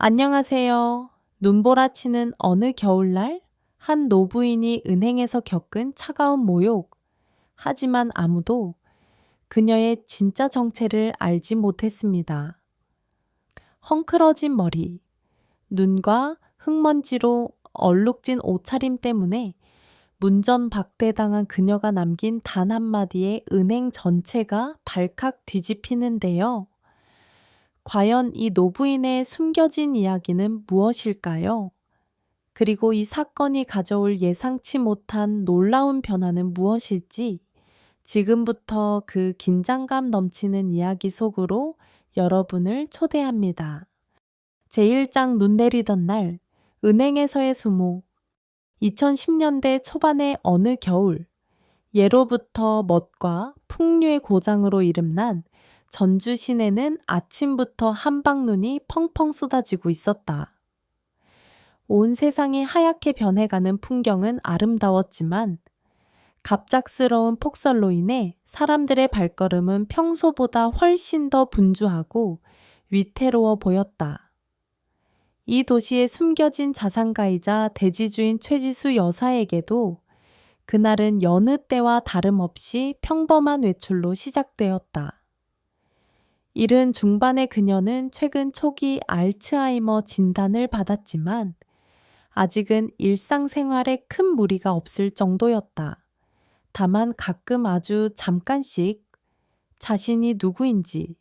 안녕하세요. 눈보라치는 어느 겨울날 한 노부인이 은행에서 겪은 차가운 모욕. 하지만 아무도 그녀의 진짜 정체를 알지 못했습니다. 헝클어진 머리, 눈과 흙먼지로 얼룩진 옷차림 때문에 문전박대당한 그녀가 남긴 단 한마디에 은행 전체가 발칵 뒤집히는데요. 과연 이 노부인의 숨겨진 이야기는 무엇일까요? 그리고 이 사건이 가져올 예상치 못한 놀라운 변화는 무엇일지 지금부터 그 긴장감 넘치는 이야기 속으로 여러분을 초대합니다. 제1장 눈 내리던 날, 은행에서의 수모. 2010년대 초반의 어느 겨울, 예로부터 멋과 풍류의 고장으로 이름난 전주 시내는 아침부터 한방눈이 펑펑 쏟아지고 있었다. 온 세상이 하얗게 변해가는 풍경은 아름다웠지만 갑작스러운 폭설로 인해 사람들의 발걸음은 평소보다 훨씬 더 분주하고 위태로워 보였다. 이 도시의 숨겨진 자산가이자 대지주인 최지수 여사에게도 그날은 여느 때와 다름없이 평범한 외출로 시작되었다. 이른 중반의 그녀는 최근 초기 알츠하이머 진단을 받았지만 아직은 일상생활에 큰 무리가 없을 정도였다. 다만 가끔 아주 잠깐씩 자신이 누구인지,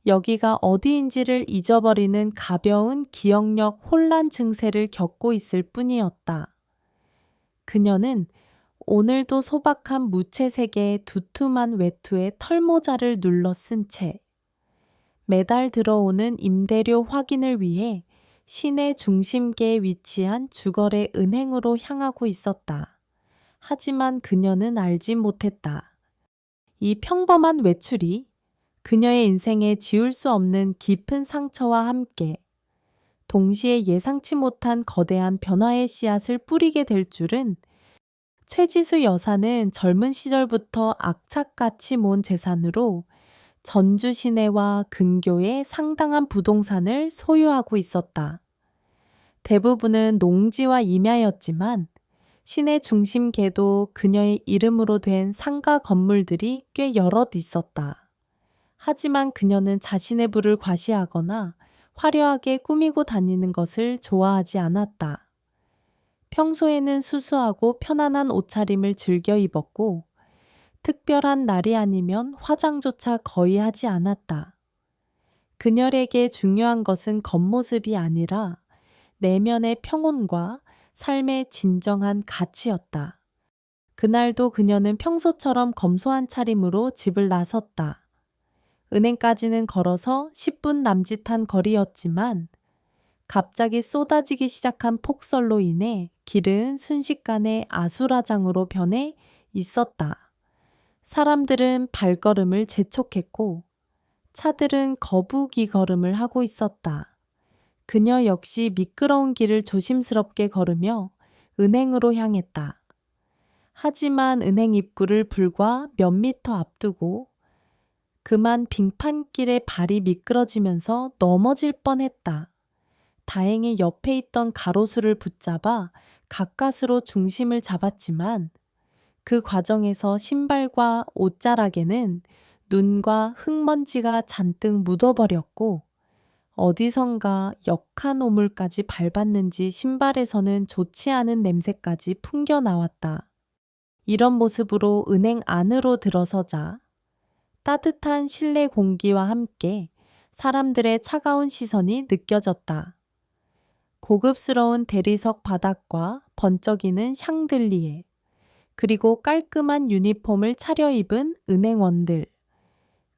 여기가 어디인지를 잊어버리는 가벼운 기억력 혼란 증세를 겪고 있을 뿐이었다. 그녀는 오늘도 소박한 무채색의 두툼한 외투에 털모자를 눌러 쓴 채 매달 들어오는 임대료 확인을 위해 시내 중심계에 위치한 주거래 은행으로 향하고 있었다. 하지만 그녀는 알지 못했다. 이 평범한 외출이 그녀의 인생에 지울 수 없는 깊은 상처와 함께 동시에 예상치 못한 거대한 변화의 씨앗을 뿌리게 될 줄은 최지수 여사는 젊은 시절부터 악착같이 모은 재산으로 전주 시내와 근교의 상당한 부동산을 소유하고 있었다. 대부분은 농지와 임야였지만 시내 중심계도 그녀의 이름으로 된 상가 건물들이 꽤 여럿 있었다. 하지만 그녀는 자신의 부를 과시하거나 화려하게 꾸미고 다니는 것을 좋아하지 않았다. 평소에는 수수하고 편안한 옷차림을 즐겨 입었고 특별한 날이 아니면 화장조차 거의 하지 않았다. 그녀에게 중요한 것은 겉모습이 아니라 내면의 평온과 삶의 진정한 가치였다. 그날도 그녀는 평소처럼 검소한 차림으로 집을 나섰다. 은행까지는 걸어서 10분 남짓한 거리였지만 갑자기 쏟아지기 시작한 폭설로 인해 길은 순식간에 아수라장으로 변해 있었다. 사람들은 발걸음을 재촉했고 차들은 거북이 걸음을 하고 있었다. 그녀 역시 미끄러운 길을 조심스럽게 걸으며 은행으로 향했다. 하지만 은행 입구를 불과 몇 미터 앞두고 그만 빙판길에 발이 미끄러지면서 넘어질 뻔했다. 다행히 옆에 있던 가로수를 붙잡아 가까스로 중심을 잡았지만 그 과정에서 신발과 옷자락에는 눈과 흙먼지가 잔뜩 묻어버렸고 어디선가 역한 오물까지 밟았는지 신발에서는 좋지 않은 냄새까지 풍겨 나왔다. 이런 모습으로 은행 안으로 들어서자 따뜻한 실내 공기와 함께 사람들의 차가운 시선이 느껴졌다. 고급스러운 대리석 바닥과 번쩍이는 샹들리에, 그리고 깔끔한 유니폼을 차려입은 은행원들.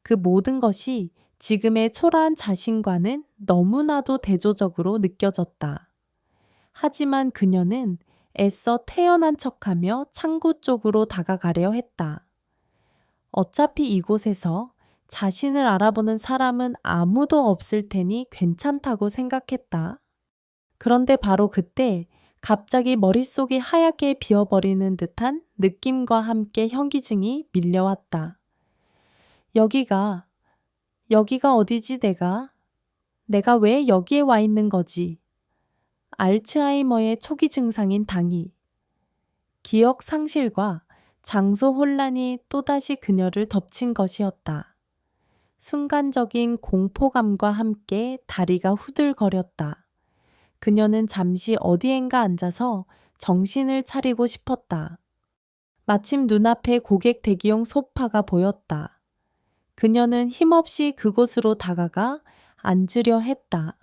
그 모든 것이 지금의 초라한 자신과는 너무나도 대조적으로 느껴졌다. 하지만 그녀는 애써 태연한 척하며 창구 쪽으로 다가가려 했다. 어차피 이곳에서 자신을 알아보는 사람은 아무도 없을 테니 괜찮다고 생각했다. 그런데 바로 그때 갑자기 머릿속이 하얗게 비어버리는 듯한 느낌과 함께 현기증이 밀려왔다. 여기가 어디지 내가? 내가 왜 여기에 와 있는 거지? 알츠하이머의 초기 증상인 당이, 기억 상실과 장소 혼란이 또다시 그녀를 덮친 것이었다. 순간적인 공포감과 함께 다리가 후들거렸다. 그녀는 잠시 어디엔가 앉아서 정신을 차리고 싶었다. 마침 눈앞에 고객 대기용 소파가 보였다. 그녀는 힘없이 그곳으로 다가가 앉으려 했다.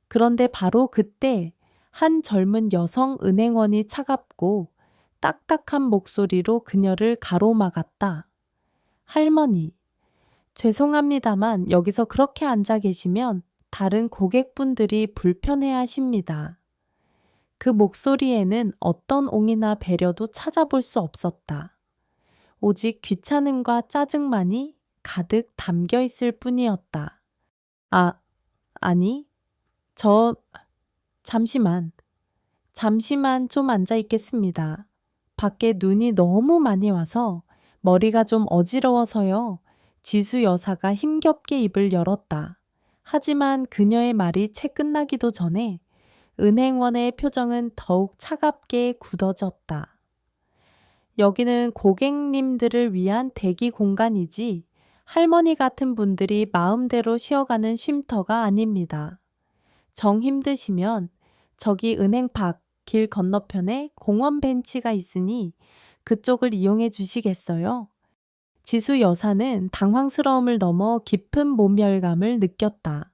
그런데 바로 그때 한 젊은 여성 은행원이 차갑고 딱딱한 목소리로 그녀를 가로막았다. 할머니, 죄송합니다만 여기서 그렇게 앉아 계시면 다른 고객분들이 불편해 하십니다. 그 목소리에는 어떤 옹이나 배려도 찾아볼 수 없었다. 오직 귀찮음과 짜증만이 가득 담겨 있을 뿐이었다. 아니, 저, 잠시만 좀 앉아 있겠습니다. 밖에 눈이 너무 많이 와서 머리가 좀 어지러워서요. 지수 여사가 힘겹게 입을 열었다. 하지만 그녀의 말이 채 끝나기도 전에 은행원의 표정은 더욱 차갑게 굳어졌다. 여기는 고객님들을 위한 대기 공간이지 할머니 같은 분들이 마음대로 쉬어가는 쉼터가 아닙니다. 정 힘드시면 저기 은행 밖 길 건너편에 공원 벤치가 있으니 그쪽을 이용해 주시겠어요? 지수 여사는 당황스러움을 넘어 깊은 모멸감을 느꼈다.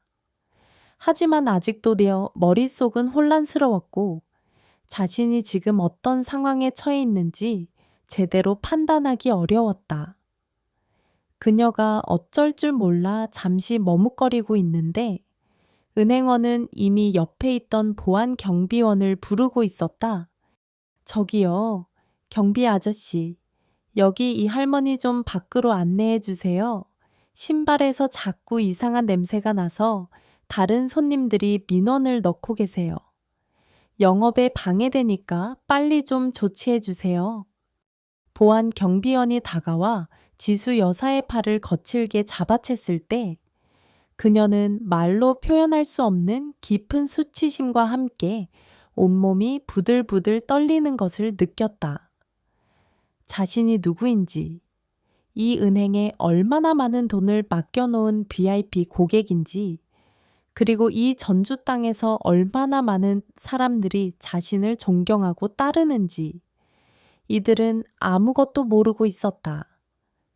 하지만 아직도 머릿속은 혼란스러웠고 자신이 지금 어떤 상황에 처해 있는지 제대로 판단하기 어려웠다. 그녀가 어쩔 줄 몰라 잠시 머뭇거리고 있는데 은행원은 이미 옆에 있던 보안 경비원을 부르고 있었다. 저기요, 경비 아저씨. 여기 이 할머니 좀 밖으로 안내해 주세요. 신발에서 자꾸 이상한 냄새가 나서 다른 손님들이 민원을 넣고 계세요. 영업에 방해되니까 빨리 좀 조치해 주세요. 보안 경비원이 다가와 지수 여사의 팔을 거칠게 잡아챘을 때 그녀는 말로 표현할 수 없는 깊은 수치심과 함께 온몸이 부들부들 떨리는 것을 느꼈다. 자신이 누구인지, 이 은행에 얼마나 많은 돈을 맡겨놓은 VIP 고객인지, 그리고 이 전주 땅에서 얼마나 많은 사람들이 자신을 존경하고 따르는지, 이들은 아무것도 모르고 있었다.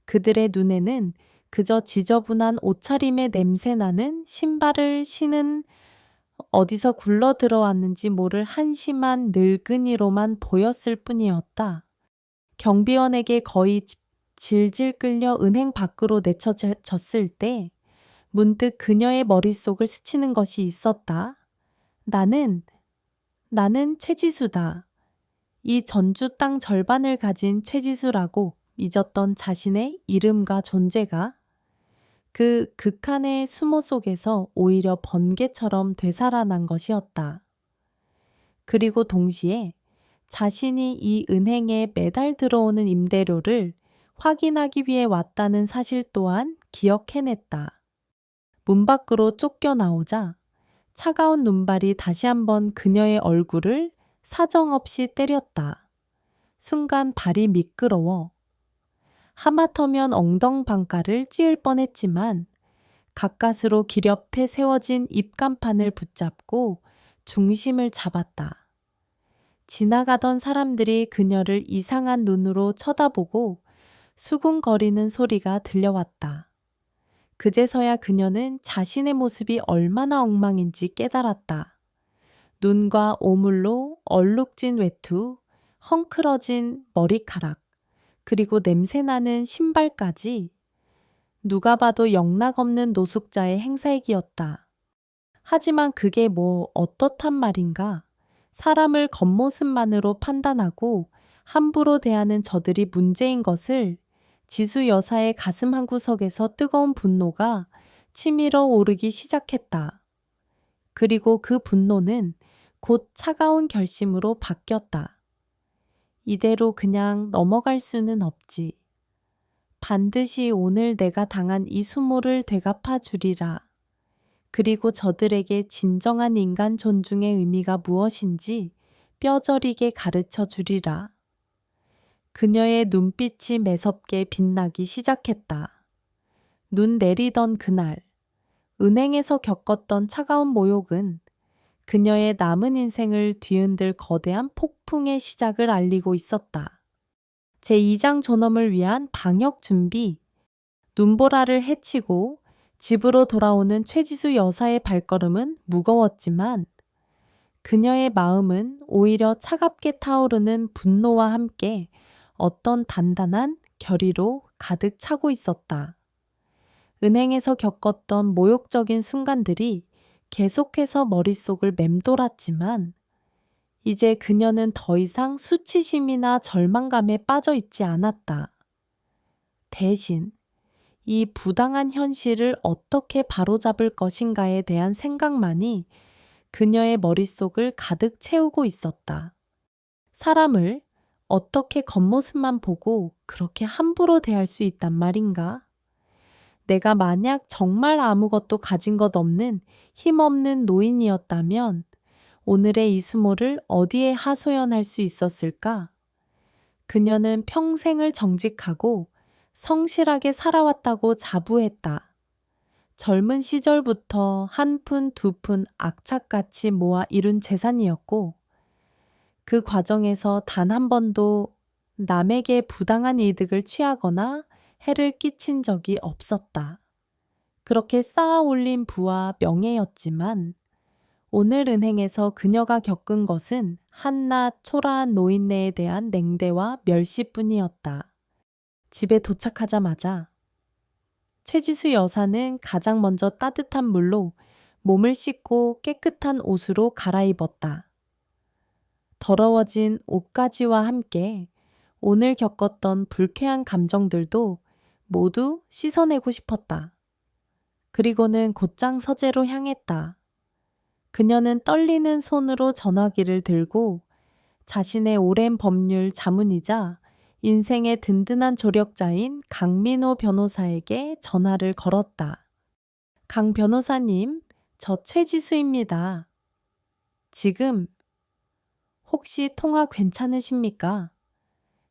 그들의 눈에는 그저 지저분한 옷차림에 냄새나는 신발을 신은 어디서 굴러 들어왔는지 모를 한심한 늙은이로만 보였을 뿐이었다. 경비원에게 거의 질질 끌려 은행 밖으로 내쳐졌을 때 문득 그녀의 머릿속을 스치는 것이 있었다. 나는 최지수다. 이 전주 땅 절반을 가진 최지수라고 잊었던 자신의 이름과 존재가 그 극한의 수모 속에서 오히려 번개처럼 되살아난 것이었다. 그리고 동시에 자신이 이 은행에 매달 들어오는 임대료를 확인하기 위해 왔다는 사실 또한 기억해냈다. 문 밖으로 쫓겨나오자 차가운 눈발이 다시 한번 그녀의 얼굴을 사정없이 때렸다. 순간 발이 미끄러워 하마터면 엉덩방가를 찧을 뻔했지만 가까스로 기렵해 세워진 입간판을 붙잡고 중심을 잡았다. 지나가던 사람들이 그녀를 이상한 눈으로 쳐다보고 수군거리는 소리가 들려왔다. 그제서야 그녀는 자신의 모습이 얼마나 엉망인지 깨달았다. 눈과 오물로 얼룩진 외투, 헝클어진 머리카락, 그리고 냄새나는 신발까지 누가 봐도 영락없는 노숙자의 행사액이었다. 하지만 그게 뭐 어떻단 말인가? 사람을 겉모습만으로 판단하고 함부로 대하는 저들이 문제인 것을 지수 여사의 가슴 한구석에서 뜨거운 분노가 치밀어 오르기 시작했다. 그리고 그 분노는 곧 차가운 결심으로 바뀌었다. 이대로 그냥 넘어갈 수는 없지. 반드시 오늘 내가 당한 이 수모를 되갚아 주리라. 그리고 저들에게 진정한 인간 존중의 의미가 무엇인지 뼈저리게 가르쳐 주리라. 그녀의 눈빛이 매섭게 빛나기 시작했다. 눈 내리던 그날, 은행에서 겪었던 차가운 모욕은 그녀의 남은 인생을 뒤흔들 거대한 폭풍의 시작을 알리고 있었다. 제2장 존엄을 위한 방역 준비. 눈보라를 헤치고 집으로 돌아오는 최지수 여사의 발걸음은 무거웠지만 그녀의 마음은 오히려 차갑게 타오르는 분노와 함께 어떤 단단한 결의로 가득 차고 있었다. 은행에서 겪었던 모욕적인 순간들이 계속해서 머릿속을 맴돌았지만 이제 그녀는 더 이상 수치심이나 절망감에 빠져 있지 않았다. 대신 이 부당한 현실을 어떻게 바로잡을 것인가에 대한 생각만이 그녀의 머릿속을 가득 채우고 있었다. 사람을 어떻게 겉모습만 보고 그렇게 함부로 대할 수 있단 말인가? 내가 만약 정말 아무것도 가진 것 없는 힘없는 노인이었다면 오늘의 이 수모를 어디에 하소연할 수 있었을까? 그녀는 평생을 정직하고 성실하게 살아왔다고 자부했다. 젊은 시절부터 한 푼, 두 푼 악착같이 모아 이룬 재산이었고 그 과정에서 단 한 번도 남에게 부당한 이득을 취하거나 해를 끼친 적이 없었다. 그렇게 쌓아 올린 부와 명예였지만 오늘 은행에서 그녀가 겪은 것은 한낱 초라한 노인네에 대한 냉대와 멸시뿐이었다. 집에 도착하자마자 최지수 여사는 가장 먼저 따뜻한 물로 몸을 씻고 깨끗한 옷으로 갈아입었다. 더러워진 옷가지와 함께 오늘 겪었던 불쾌한 감정들도 모두 씻어내고 싶었다. 그리고는 곧장 서재로 향했다. 그녀는 떨리는 손으로 전화기를 들고 자신의 오랜 법률 자문이자 인생의 든든한 조력자인 강민호 변호사에게 전화를 걸었다. 강 변호사님, 저 최지수입니다. 지금 혹시 통화 괜찮으십니까?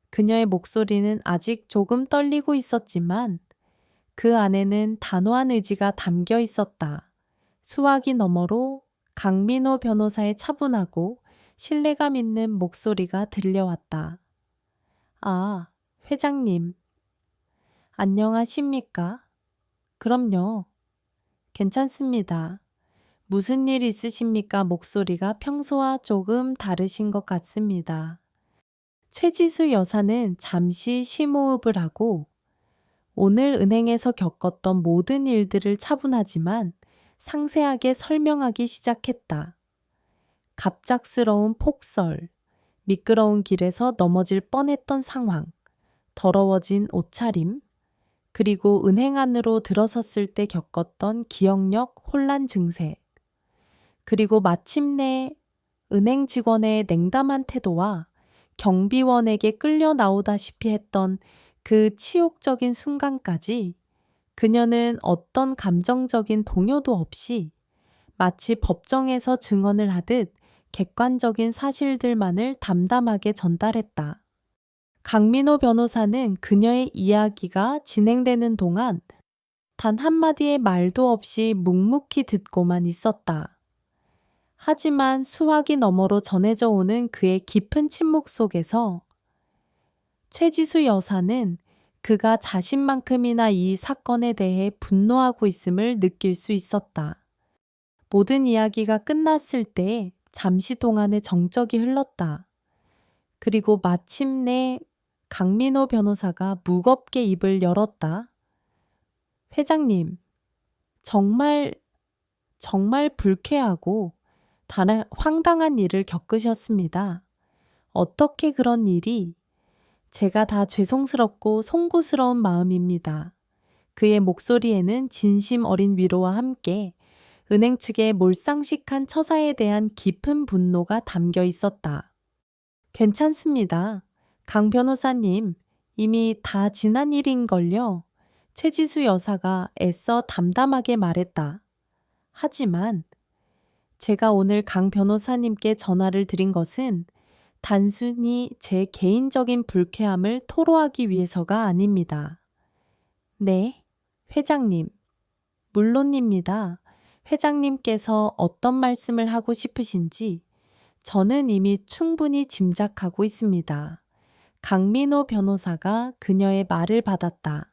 그녀의 목소리는 아직 조금 떨리고 있었지만 그 안에는 단호한 의지가 담겨 있었다. 수화기 너머로 강민호 변호사의 차분하고 신뢰감 있는 목소리가 들려왔다. 아, 회장님. 안녕하십니까? 그럼요. 괜찮습니다. 무슨 일 있으십니까? 목소리가 평소와 조금 다르신 것 같습니다. 최지수 여사는 잠시 심호흡을 하고 오늘 은행에서 겪었던 모든 일들을 차분하지만 상세하게 설명하기 시작했다. 갑작스러운 폭설, 미끄러운 길에서 넘어질 뻔했던 상황, 더러워진 옷차림, 그리고 은행 안으로 들어섰을 때 겪었던 기억력 혼란 증세, 그리고 마침내 은행 직원의 냉담한 태도와 경비원에게 끌려 나오다시피 했던 그 치욕적인 순간까지 그녀는 어떤 감정적인 동요도 없이 마치 법정에서 증언을 하듯 객관적인 사실들만을 담담하게 전달했다. 강민호 변호사는 그녀의 이야기가 진행되는 동안 단 한마디의 말도 없이 묵묵히 듣고만 있었다. 하지만 수화기 너머로 전해져 오는 그의 깊은 침묵 속에서 최지수 여사는 그가 자신만큼이나 이 사건에 대해 분노하고 있음을 느낄 수 있었다. 모든 이야기가 끝났을 때 잠시 동안의 정적이 흘렀다. 그리고 마침내 강민호 변호사가 무겁게 입을 열었다. 회장님, 정말 불쾌하고 황당한 일을 겪으셨습니다. 어떻게 그런 일이? 제가 다 죄송스럽고 송구스러운 마음입니다. 그의 목소리에는 진심 어린 위로와 함께 은행 측의 몰상식한 처사에 대한 깊은 분노가 담겨 있었다. 괜찮습니다. 강 변호사님, 이미 다 지난 일인걸요. 최지수 여사가 애써 담담하게 말했다. 하지만 제가 오늘 강 변호사님께 전화를 드린 것은 단순히 제 개인적인 불쾌함을 토로하기 위해서가 아닙니다. 네, 회장님. 물론입니다. 회장님께서 어떤 말씀을 하고 싶으신지 저는 이미 충분히 짐작하고 있습니다. 강민호 변호사가 그녀의 말을 받았다.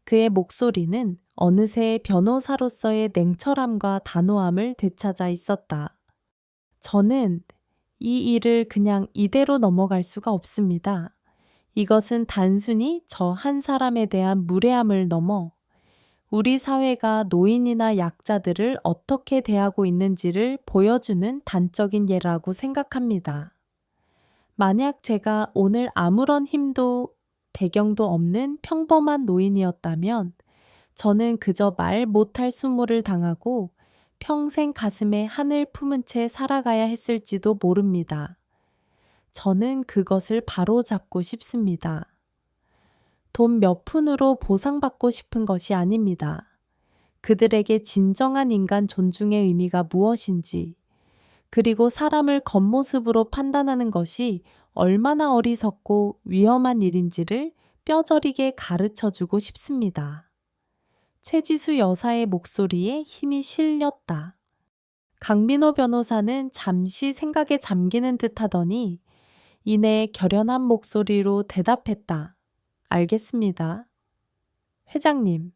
그의 목소리는 어느새 변호사로서의 냉철함과 단호함을 되찾아 있었다. 저는 이 일을 그냥 이대로 넘어갈 수가 없습니다. 이것은 단순히 저 한 사람에 대한 무례함을 넘어 우리 사회가 노인이나 약자들을 어떻게 대하고 있는지를 보여주는 단적인 예라고 생각합니다. 만약 제가 오늘 아무런 힘도 배경도 없는 평범한 노인이었다면 저는 그저 말 못할 수모를 당하고 평생 가슴에 한을 품은 채 살아가야 했을지도 모릅니다. 저는 그것을 바로잡고 싶습니다. 돈 몇 푼으로 보상받고 싶은 것이 아닙니다. 그들에게 진정한 인간 존중의 의미가 무엇인지, 그리고 사람을 겉모습으로 판단하는 것이 얼마나 어리석고 위험한 일인지를 뼈저리게 가르쳐 주고 싶습니다. 최지수 여사의 목소리에 힘이 실렸다. 강민호 변호사는 잠시 생각에 잠기는 듯 하더니 이내 결연한 목소리로 대답했다. 알겠습니다. 회장님.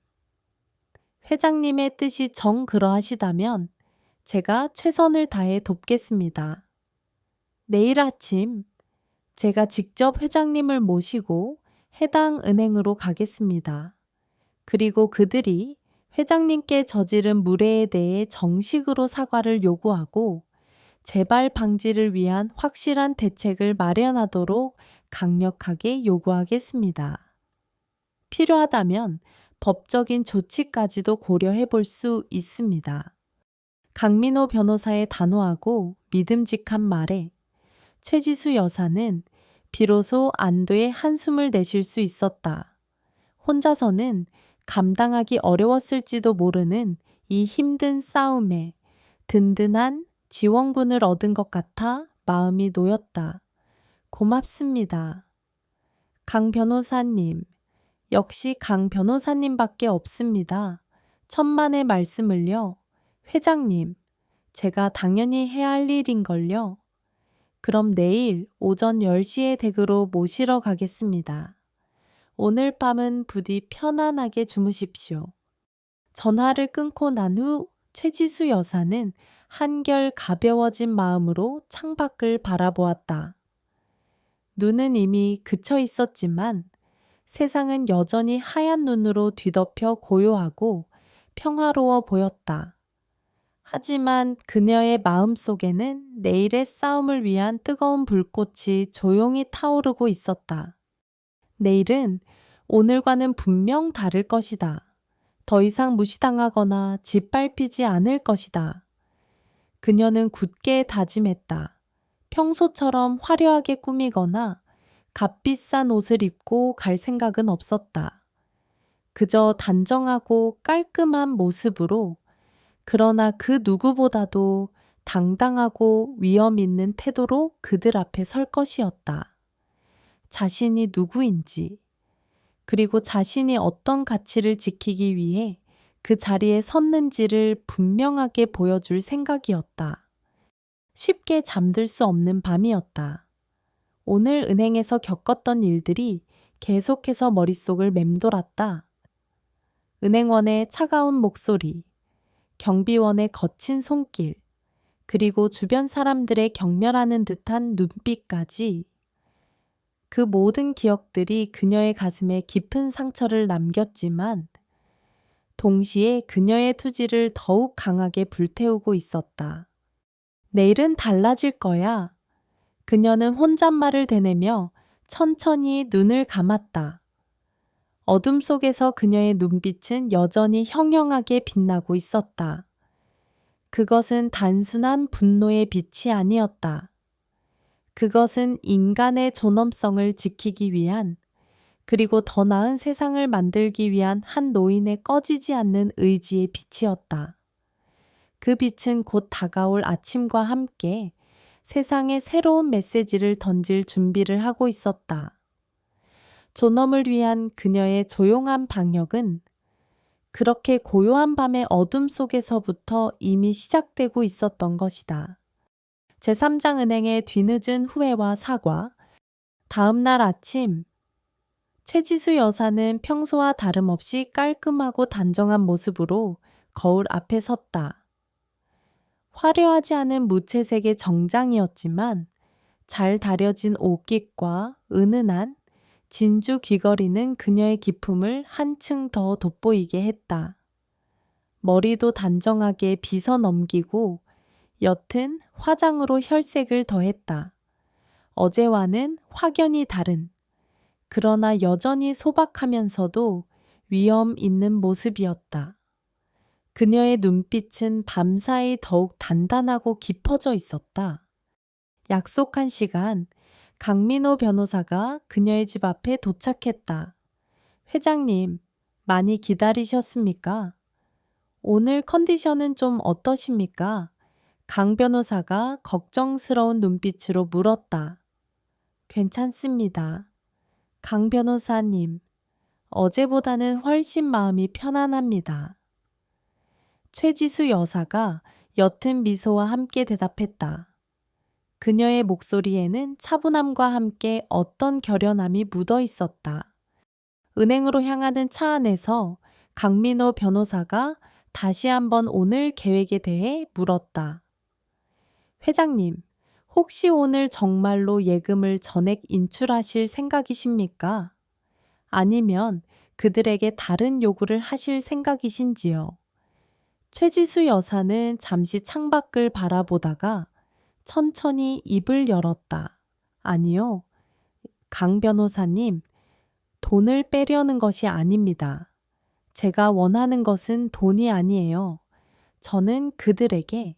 회장님의 뜻이 정 그러하시다면 제가 최선을 다해 돕겠습니다. 내일 아침 제가 직접 회장님을 모시고 해당 은행으로 가겠습니다. 그리고 그들이 회장님께 저지른 무례에 대해 정식으로 사과를 요구하고 재발 방지를 위한 확실한 대책을 마련하도록 강력하게 요구하겠습니다. 필요하다면 법적인 조치까지도 고려해 볼 수 있습니다. 강민호 변호사의 단호하고 믿음직한 말에 최지수 여사는 비로소 안도의 한숨을 내쉴 수 있었다. 혼자서는 감당하기 어려웠을지도 모르는 이 힘든 싸움에 든든한 지원군을 얻은 것 같아 마음이 놓였다. 고맙습니다. 강 변호사님, 역시 강 변호사님밖에 없습니다. 천만의 말씀을요. 회장님, 제가 당연히 해야 할 일인걸요. 그럼 내일 오전 10시에 댁으로 모시러 가겠습니다. 오늘 밤은 부디 편안하게 주무십시오. 전화를 끊고 난 후 최지수 여사는 한결 가벼워진 마음으로 창밖을 바라보았다. 눈은 이미 그쳐 있었지만 세상은 여전히 하얀 눈으로 뒤덮여 고요하고 평화로워 보였다. 하지만 그녀의 마음속에는 내일의 싸움을 위한 뜨거운 불꽃이 조용히 타오르고 있었다. 내일은 오늘과는 분명 다를 것이다. 더 이상 무시당하거나 짓밟히지 않을 것이다. 그녀는 굳게 다짐했다. 평소처럼 화려하게 꾸미거나 값비싼 옷을 입고 갈 생각은 없었다. 그저 단정하고 깔끔한 모습으로, 그러나 그 누구보다도 당당하고 위험 있는 태도로 그들 앞에 설 것이었다. 자신이 누구인지, 그리고 자신이 어떤 가치를 지키기 위해 그 자리에 섰는지를 분명하게 보여줄 생각이었다. 쉽게 잠들 수 없는 밤이었다. 오늘 은행에서 겪었던 일들이 계속해서 머릿속을 맴돌았다. 은행원의 차가운 목소리, 경비원의 거친 손길, 그리고 주변 사람들의 경멸하는 듯한 눈빛까지, 그 모든 기억들이 그녀의 가슴에 깊은 상처를 남겼지만 동시에 그녀의 투지를 더욱 강하게 불태우고 있었다. 내일은 달라질 거야. 그녀는 혼잣말을 되내며 천천히 눈을 감았다. 어둠 속에서 그녀의 눈빛은 여전히 형형하게 빛나고 있었다. 그것은 단순한 분노의 빛이 아니었다. 그것은 인간의 존엄성을 지키기 위한, 그리고 더 나은 세상을 만들기 위한 한 노인의 꺼지지 않는 의지의 빛이었다. 그 빛은 곧 다가올 아침과 함께 세상에 새로운 메시지를 던질 준비를 하고 있었다. 존엄을 위한 그녀의 조용한 방역은 그렇게 고요한 밤의 어둠 속에서부터 이미 시작되고 있었던 것이다. 제3장 은행의 뒤늦은 후회와 사과. 다음 날 아침, 최지수 여사는 평소와 다름없이 깔끔하고 단정한 모습으로 거울 앞에 섰다. 화려하지 않은 무채색의 정장이었지만 잘 다려진 옷깃과 은은한 진주 귀걸이는 그녀의 기품을 한층 더 돋보이게 했다. 머리도 단정하게 빗어 넘기고 옅은 화장으로 혈색을 더했다. 어제와는 확연히 다른, 그러나 여전히 소박하면서도 위엄 있는 모습이었다. 그녀의 눈빛은 밤사이 더욱 단단하고 깊어져 있었다. 약속한 시간, 강민호 변호사가 그녀의 집 앞에 도착했다. 회장님, 많이 기다리셨습니까? 오늘 컨디션은 좀 어떠십니까? 강 변호사가 걱정스러운 눈빛으로 물었다. 괜찮습니다. 강 변호사님, 어제보다는 훨씬 마음이 편안합니다. 최지수 여사가 옅은 미소와 함께 대답했다. 그녀의 목소리에는 차분함과 함께 어떤 결연함이 묻어 있었다. 은행으로 향하는 차 안에서 강민호 변호사가 다시 한번 오늘 계획에 대해 물었다. 회장님, 혹시 오늘 정말로 예금을 전액 인출하실 생각이십니까? 아니면 그들에게 다른 요구를 하실 생각이신지요? 최지수 여사는 잠시 창밖을 바라보다가 천천히 입을 열었다. 아니요, 강 변호사님, 돈을 빼려는 것이 아닙니다. 제가 원하는 것은 돈이 아니에요. 저는 그들에게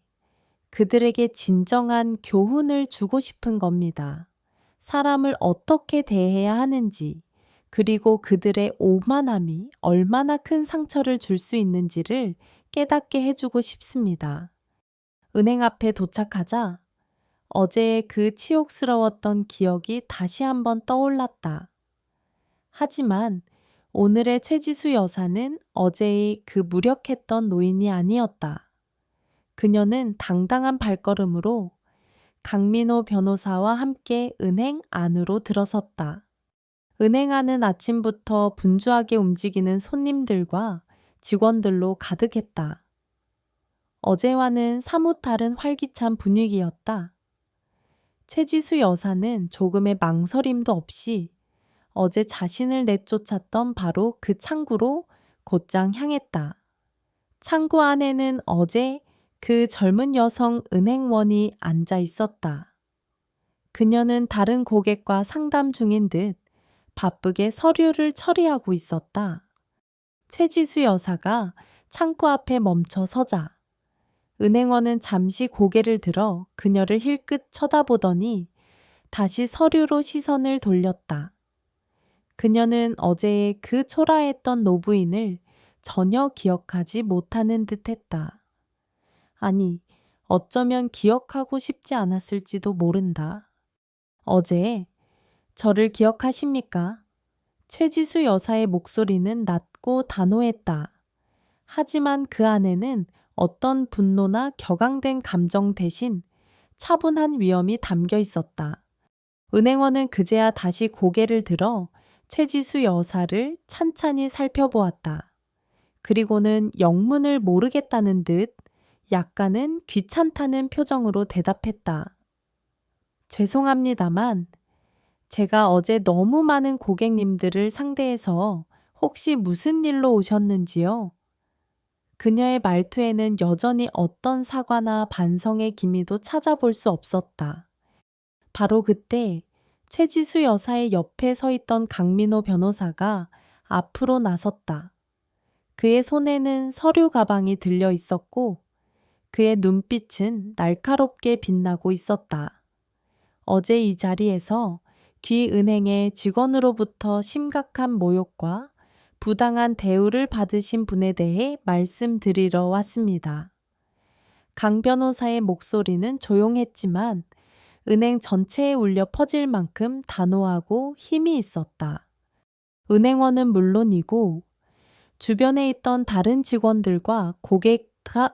진정한 교훈을 주고 싶은 겁니다. 사람을 어떻게 대해야 하는지, 그리고 그들의 오만함이 얼마나 큰 상처를 줄 수 있는지를 깨닫게 해주고 싶습니다. 은행 앞에 도착하자 어제의 그 치욕스러웠던 기억이 다시 한번 떠올랐다. 하지만 오늘의 최지수 여사는 어제의 그 무력했던 노인이 아니었다. 그녀는 당당한 발걸음으로 강민호 변호사와 함께 은행 안으로 들어섰다. 은행 안은 아침부터 분주하게 움직이는 손님들과 직원들로 가득했다. 어제와는 사뭇 다른 활기찬 분위기였다. 최지수 여사는 조금의 망설임도 없이 어제 자신을 내쫓았던 바로 그 창구로 곧장 향했다. 창구 안에는 어제 그 젊은 여성 은행원이 앉아 있었다. 그녀는 다른 고객과 상담 중인 듯 바쁘게 서류를 처리하고 있었다. 최지수 여사가 창구 앞에 멈춰 서자 은행원은 잠시 고개를 들어 그녀를 힐끗 쳐다보더니 다시 서류로 시선을 돌렸다. 그녀는 어제의 그 초라했던 노부인을 전혀 기억하지 못하는 듯했다. 아니, 어쩌면 기억하고 싶지 않았을지도 모른다. 어제 저를 기억하십니까? 최지수 여사의 목소리는 낮고 단호했다. 하지만 그 안에는 어떤 분노나 격앙된 감정 대신 차분한 위엄이 담겨 있었다. 은행원은 그제야 다시 고개를 들어 최지수 여사를 찬찬히 살펴보았다. 그리고는 영문을 모르겠다는 듯 약간은 귀찮다는 표정으로 대답했다. 죄송합니다만 제가 어제 너무 많은 고객님들을 상대해서 혹시 무슨 일로 오셨는지요? 그녀의 말투에는 여전히 어떤 사과나 반성의 기미도 찾아볼 수 없었다. 바로 그때 최지수 여사의 옆에 서 있던 강민호 변호사가 앞으로 나섰다. 그의 손에는 서류 가방이 들려 있었고 그의 눈빛은 날카롭게 빛나고 있었다. 어제 이 자리에서 귀은행의 직원으로부터 심각한 모욕과 부당한 대우를 받으신 분에 대해 말씀드리러 왔습니다. 강 변호사의 목소리는 조용했지만 은행 전체에 울려 퍼질 만큼 단호하고 힘이 있었다. 은행원은 물론이고 주변에 있던 다른 직원들과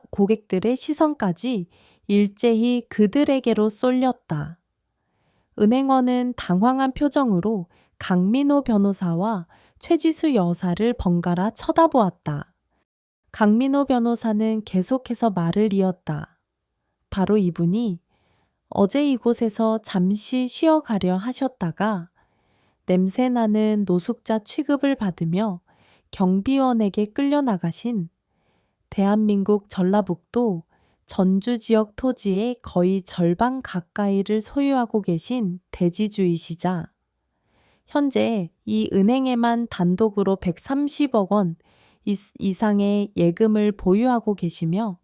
고객들의 시선까지 일제히 그들에게로 쏠렸다. 은행원은 당황한 표정으로 강민호 변호사와 최지수 여사를 번갈아 쳐다보았다. 강민호 변호사는 계속해서 말을 이었다. 바로 이분이 어제 이곳에서 잠시 쉬어가려 하셨다가 냄새나는 노숙자 취급을 받으며 경비원에게 끌려나가신 대한민국 전라북도 전주 지역 토지의 거의 절반 가까이를 소유하고 계신 대지주이시자 현재 이 은행에만 단독으로 130억 원 이상의 예금을 보유하고 계시며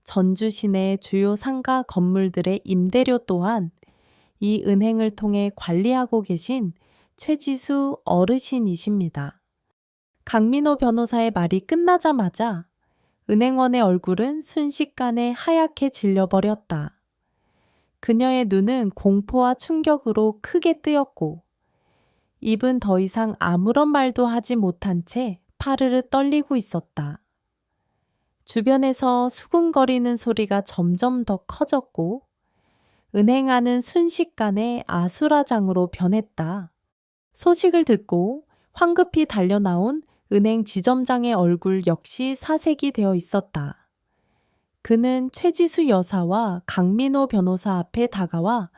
전주 시내 주요 상가 건물들의 임대료 또한 이 은행을 통해 관리하고 계신 최지수 어르신이십니다. 강민호 변호사의 말이 끝나자마자 은행원의 얼굴은 순식간에 하얗게 질려버렸다. 그녀의 눈은 공포와 충격으로 크게 뜨였고 입은 더 이상 아무런 말도 하지 못한 채 파르르 떨리고 있었다. 주변에서 수군거리는 소리가 점점 더 커졌고 은행 안은 순식간에 아수라장으로 변했다. 소식을 듣고 황급히 달려나온 은행 지점장의 얼굴 역시 사색이 되어 있었다. 그는 최지수 여사와 강민호 변호사 앞에 다가와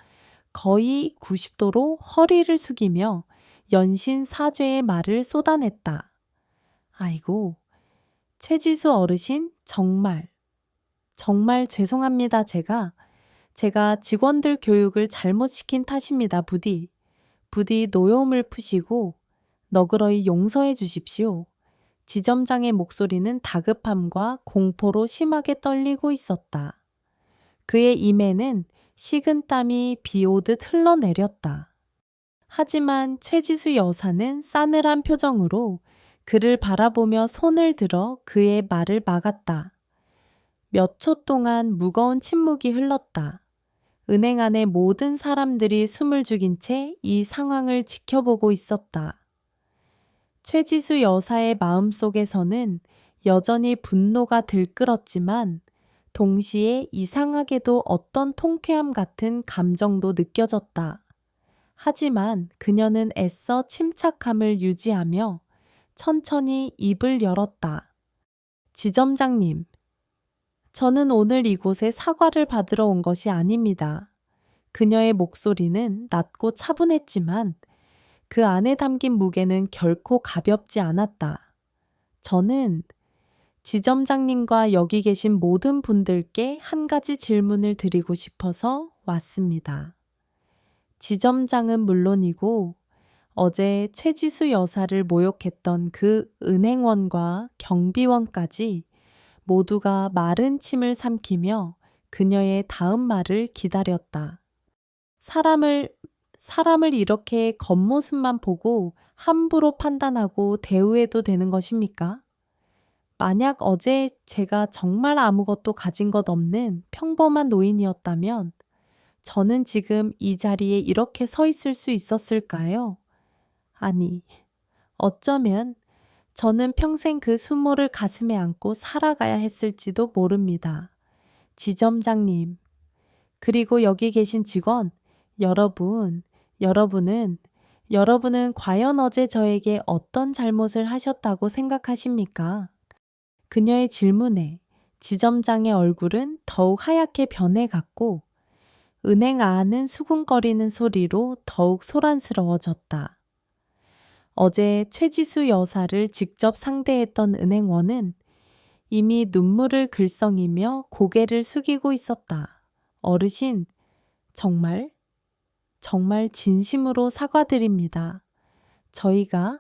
거의 90도로 허리를 숙이며 연신 사죄의 말을 쏟아냈다. 아이고, 최지수 어르신 정말 죄송합니다. 제가 직원들 교육을 잘못 시킨 탓입니다. 부디 노여움을 푸시고 너그러이 용서해 주십시오. 지점장의 목소리는 다급함과 공포로 심하게 떨리고 있었다. 그의 입에는 식은땀이 비 오듯 흘러내렸다. 하지만 최지수 여사는 싸늘한 표정으로 그를 바라보며 손을 들어 그의 말을 막았다. 몇 초 동안 무거운 침묵이 흘렀다. 은행 안의 모든 사람들이 숨을 죽인 채 이 상황을 지켜보고 있었다. 최지수 여사의 마음속에서는 여전히 분노가 들끓었지만 동시에 이상하게도 어떤 통쾌함 같은 감정도 느껴졌다. 하지만 그녀는 애써 침착함을 유지하며 천천히 입을 열었다. 지점장님, 저는 오늘 이곳에 사과를 받으러 온 것이 아닙니다. 그녀의 목소리는 낮고 차분했지만 그 안에 담긴 무게는 결코 가볍지 않았다. 저는 지점장님과 여기 계신 모든 분들께 한 가지 질문을 드리고 싶어서 왔습니다. 지점장은 물론이고 어제 최지수 여사를 모욕했던 그 은행원과 경비원까지 모두가 마른 침을 삼키며 그녀의 다음 말을 기다렸다. 사람을 이렇게 겉모습만 보고 함부로 판단하고 대우해도 되는 것입니까? 만약 어제 제가 정말 아무것도 가진 것 없는 평범한 노인이었다면 저는 지금 이 자리에 이렇게 서 있을 수 있었을까요? 아니, 어쩌면 저는 평생 그 수모를 가슴에 안고 살아가야 했을지도 모릅니다. 지점장님, 그리고 여기 계신 직원, 여러분은 과연 어제 저에게 어떤 잘못을 하셨다고 생각하십니까? 그녀의 질문에 지점장의 얼굴은 더욱 하얗게 변해갔고 은행 안은 수군거리는 소리로 더욱 소란스러워졌다. 어제 최지수 여사를 직접 상대했던 은행원은 이미 눈물을 글썽이며 고개를 숙이고 있었다. 어르신, 정말 진심으로 사과드립니다. 저희가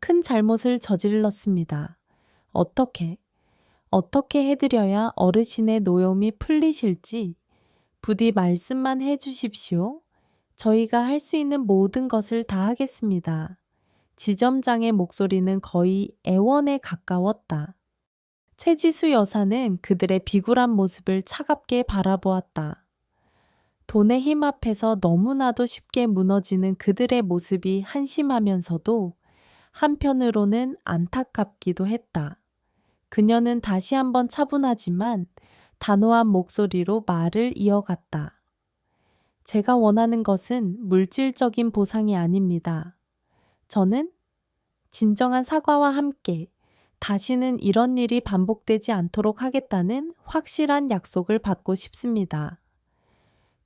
큰 잘못을 저질렀습니다. 어떻게 해드려야 어르신의 노여움이 풀리실지 부디 말씀만 해주십시오. 저희가 할 수 있는 모든 것을 다 하겠습니다. 지점장의 목소리는 거의 애원에 가까웠다. 최지수 여사는 그들의 비굴한 모습을 차갑게 바라보았다. 돈의 힘 앞에서 너무나도 쉽게 무너지는 그들의 모습이 한심하면서도 한편으로는 안타깝기도 했다. 그녀는 다시 한번 차분하지만 단호한 목소리로 말을 이어갔다. 제가 원하는 것은 물질적인 보상이 아닙니다. 저는 진정한 사과와 함께 다시는 이런 일이 반복되지 않도록 하겠다는 확실한 약속을 받고 싶습니다.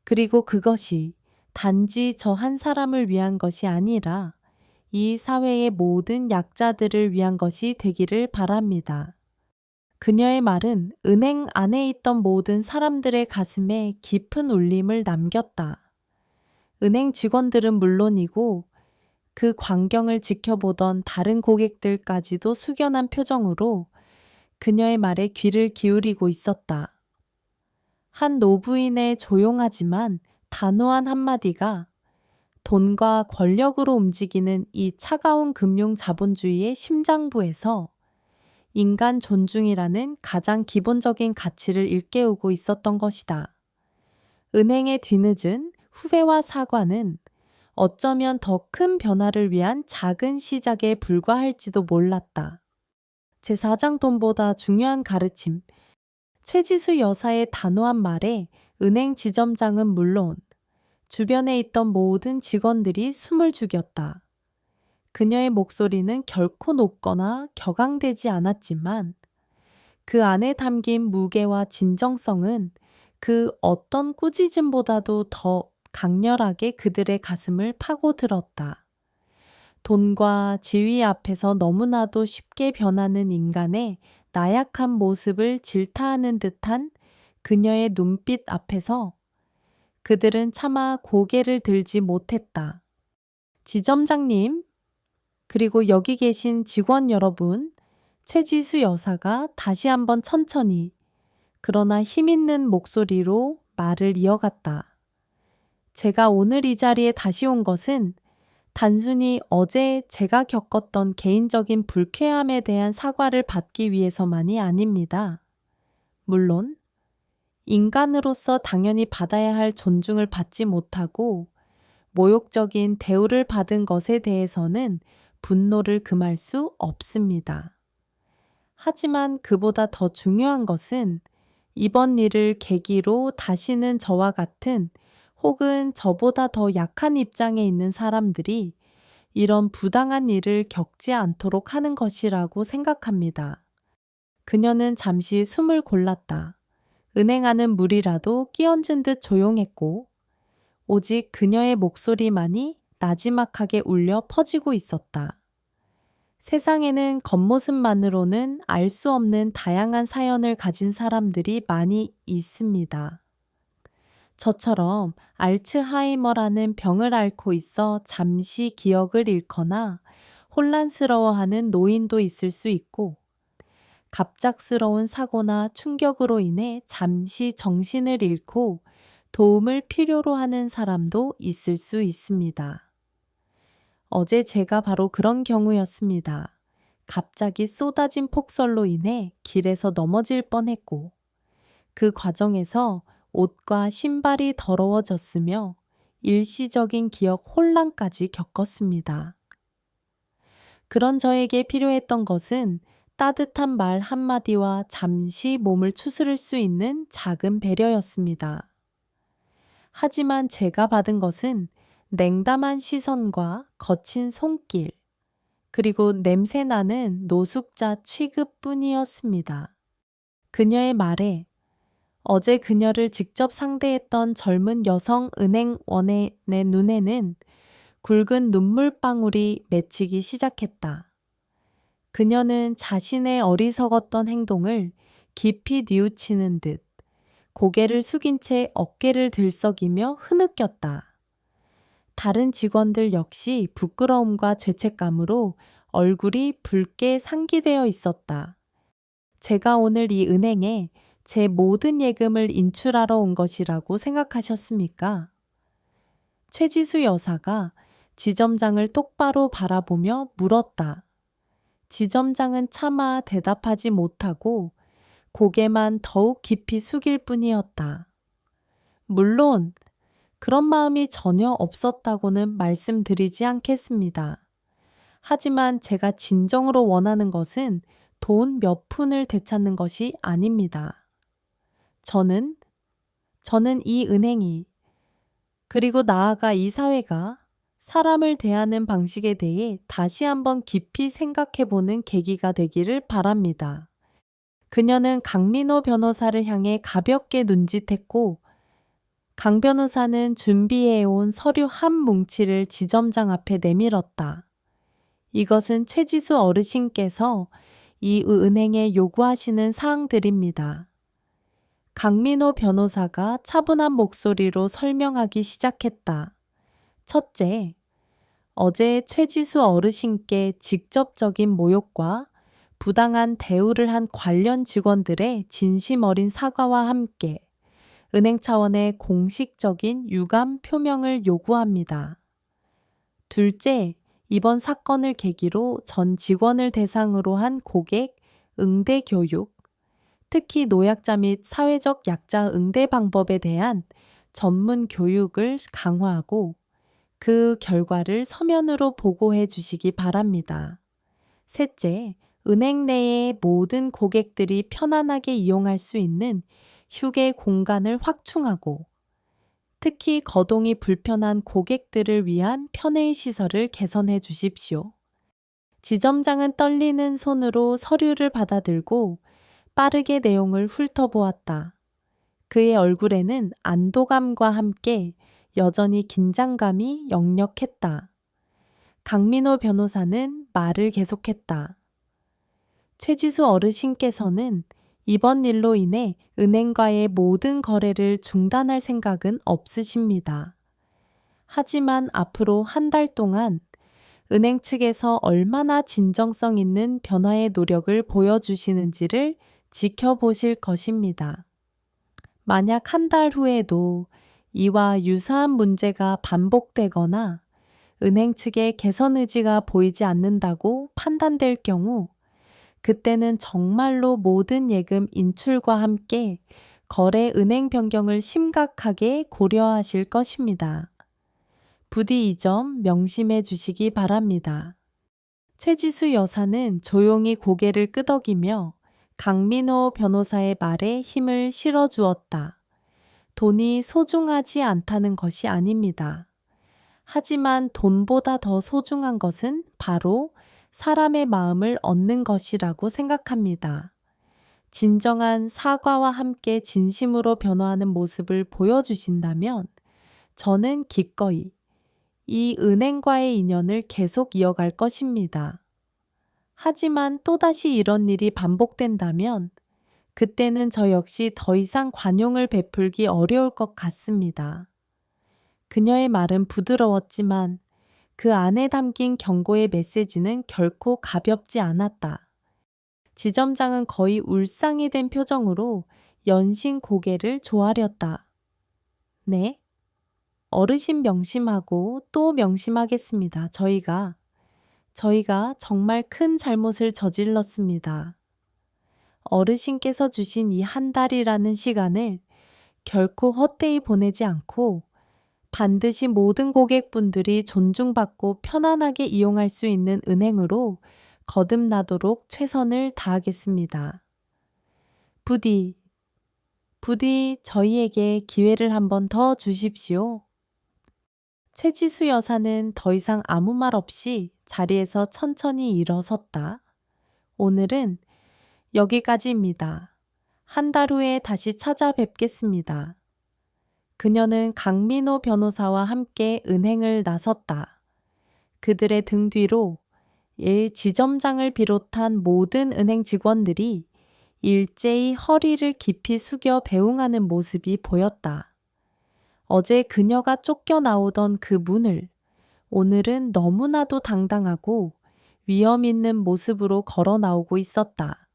그리고 그것이 단지 저 한 사람을 위한 것이 아니라 이 사회의 모든 약자들을 위한 것이 되기를 바랍니다. 그녀의 말은 은행 안에 있던 모든 사람들의 가슴에 깊은 울림을 남겼다. 은행 직원들은 물론이고 그 광경을 지켜보던 다른 고객들까지도 숙연한 표정으로 그녀의 말에 귀를 기울이고 있었다. 한 노부인의 조용하지만 단호한 한마디가 돈과 권력으로 움직이는 이 차가운 금융 자본주의의 심장부에서 인간 존중이라는 가장 기본적인 가치를 일깨우고 있었던 것이다. 은행의 뒤늦은 후회와 사과는 어쩌면 더 큰 변화를 위한 작은 시작에 불과할지도 몰랐다. 제4장 돈보다 중요한 가르침. 최지수 여사의 단호한 말에 은행 지점장은 물론 주변에 있던 모든 직원들이 숨을 죽였다. 그녀의 목소리는 결코 높거나 격앙되지 않았지만 그 안에 담긴 무게와 진정성은 그 어떤 꾸짖음보다도 더 강렬하게 그들의 가슴을 파고들었다. 돈과 지위 앞에서 너무나도 쉽게 변하는 인간의 나약한 모습을 질타하는 듯한 그녀의 눈빛 앞에서 그들은 차마 고개를 들지 못했다. 지점장님, 그리고 여기 계신 직원 여러분, 최지수 여사가 다시 한번 천천히 그러나 힘있는 목소리로 말을 이어갔다. 제가 오늘 이 자리에 다시 온 것은 단순히 어제 제가 겪었던 개인적인 불쾌함에 대한 사과를 받기 위해서만이 아닙니다. 물론 인간으로서 당연히 받아야 할 존중을 받지 못하고 모욕적인 대우를 받은 것에 대해서는 분노를 금할 수 없습니다. 하지만 그보다 더 중요한 것은 이번 일을 계기로 다시는 저와 같은 혹은 저보다 더 약한 입장에 있는 사람들이 이런 부당한 일을 겪지 않도록 하는 것이라고 생각합니다. 그녀는 잠시 숨을 골랐다. 은행 안은 물이라도 끼얹은 듯 조용했고 오직 그녀의 목소리만이 나지막하게 울려 퍼지고 있었다. 세상에는 겉모습만으로는 알 수 없는 다양한 사연을 가진 사람들이 많이 있습니다. 저처럼 알츠하이머라는 병을 앓고 있어 잠시 기억을 잃거나 혼란스러워하는 노인도 있을 수 있고, 갑작스러운 사고나 충격으로 인해 잠시 정신을 잃고 도움을 필요로 하는 사람도 있을 수 있습니다. 어제 제가 바로 그런 경우였습니다. 갑자기 쏟아진 폭설로 인해 길에서 넘어질 뻔했고, 그 과정에서 옷과 신발이 더러워졌으며 일시적인 기억 혼란까지 겪었습니다. 그런 저에게 필요했던 것은 따뜻한 말 한마디와 잠시 몸을 추스를 수 있는 작은 배려였습니다. 하지만 제가 받은 것은 냉담한 시선과 거친 손길, 그리고 냄새나는 노숙자 취급뿐이었습니다. 그녀의 말에 어제 그녀를 직접 상대했던 젊은 여성 은행원의 내 눈에는 굵은 눈물방울이 맺히기 시작했다. 그녀는 자신의 어리석었던 행동을 깊이 뉘우치는 듯 고개를 숙인 채 어깨를 들썩이며 흐느꼈다. 다른 직원들 역시 부끄러움과 죄책감으로 얼굴이 붉게 상기되어 있었다. 제가 오늘 이 은행에 제 모든 예금을 인출하러 온 것이라고 생각하셨습니까? 최지수 여사가 지점장을 똑바로 바라보며 물었다. 지점장은 차마 대답하지 못하고 고개만 더욱 깊이 숙일 뿐이었다. 물론 그런 마음이 전혀 없었다고는 말씀드리지 않겠습니다. 하지만 제가 진정으로 원하는 것은 돈 몇 푼을 되찾는 것이 아닙니다. 저는 이 은행이, 그리고 나아가 이 사회가 사람을 대하는 방식에 대해 다시 한번 깊이 생각해보는 계기가 되기를 바랍니다. 그녀는 강민호 변호사를 향해 가볍게 눈짓했고, 강 변호사는 준비해온 서류 한 뭉치를 지점장 앞에 내밀었다. 이것은 최지수 어르신께서 이 은행에 요구하시는 사항들입니다. 강민호 변호사가 차분한 목소리로 설명하기 시작했다. 첫째, 어제 최지수 어르신께 직접적인 모욕과 부당한 대우를 한 관련 직원들의 진심 어린 사과와 함께 은행 차원의 공식적인 유감 표명을 요구합니다. 둘째, 이번 사건을 계기로 전 직원을 대상으로 한 고객 응대 교육, 특히 노약자 및 사회적 약자 응대 방법에 대한 전문 교육을 강화하고 그 결과를 서면으로 보고해 주시기 바랍니다. 셋째, 은행 내의 모든 고객들이 편안하게 이용할 수 있는 휴게 공간을 확충하고 특히 거동이 불편한 고객들을 위한 편의 시설을 개선해 주십시오. 지점장은 떨리는 손으로 서류를 받아들고 빠르게 내용을 훑어보았다. 그의 얼굴에는 안도감과 함께 여전히 긴장감이 역력했다. 강민호 변호사는 말을 계속했다. 최지수 어르신께서는 이번 일로 인해 은행과의 모든 거래를 중단할 생각은 없으십니다. 하지만 앞으로 한 달 동안 은행 측에서 얼마나 진정성 있는 변화의 노력을 보여주시는지를 지켜보실 것입니다. 만약 한 달 후에도 이와 유사한 문제가 반복되거나 은행 측의 개선 의지가 보이지 않는다고 판단될 경우 그때는 정말로 모든 예금 인출과 함께 거래 은행 변경을 심각하게 고려하실 것입니다. 부디 이 점 명심해 주시기 바랍니다. 최지수 여사는 조용히 고개를 끄덕이며 강민호 변호사의 말에 힘을 실어주었다. 돈이 소중하지 않다는 것이 아닙니다. 하지만 돈보다 더 소중한 것은 바로 사람의 마음을 얻는 것이라고 생각합니다. 진정한 사과와 함께 진심으로 변화하는 모습을 보여주신다면 저는 기꺼이 이 은행과의 인연을 계속 이어갈 것입니다. 하지만 또다시 이런 일이 반복된다면 그때는 저 역시 더 이상 관용을 베풀기 어려울 것 같습니다. 그녀의 말은 부드러웠지만 그 안에 담긴 경고의 메시지는 결코 가볍지 않았다. 지점장은 거의 울상이 된 표정으로 연신 고개를 조아렸다. 네? 어르신 명심하고 또 명심하겠습니다. 저희가 정말 큰 잘못을 저질렀습니다. 어르신께서 주신 이 한 달이라는 시간을 결코 헛되이 보내지 않고 반드시 모든 고객분들이 존중받고 편안하게 이용할 수 있는 은행으로 거듭나도록 최선을 다하겠습니다. 부디 저희에게 기회를 한 번 더 주십시오. 최지수 여사는 더 이상 아무 말 없이 자리에서 천천히 일어섰다. 오늘은 여기까지입니다. 한 달 후에 다시 찾아뵙겠습니다. 그녀는 강민호 변호사와 함께 은행을 나섰다. 그들의 등 뒤로 지점장을 비롯한 모든 은행 직원들이 일제히 허리를 깊이 숙여 배웅하는 모습이 보였다. 어제 그녀가 쫓겨나오던 그 문을 오늘은 너무나도 당당하고 위험 있는 모습으로 걸어 나오고 있었다.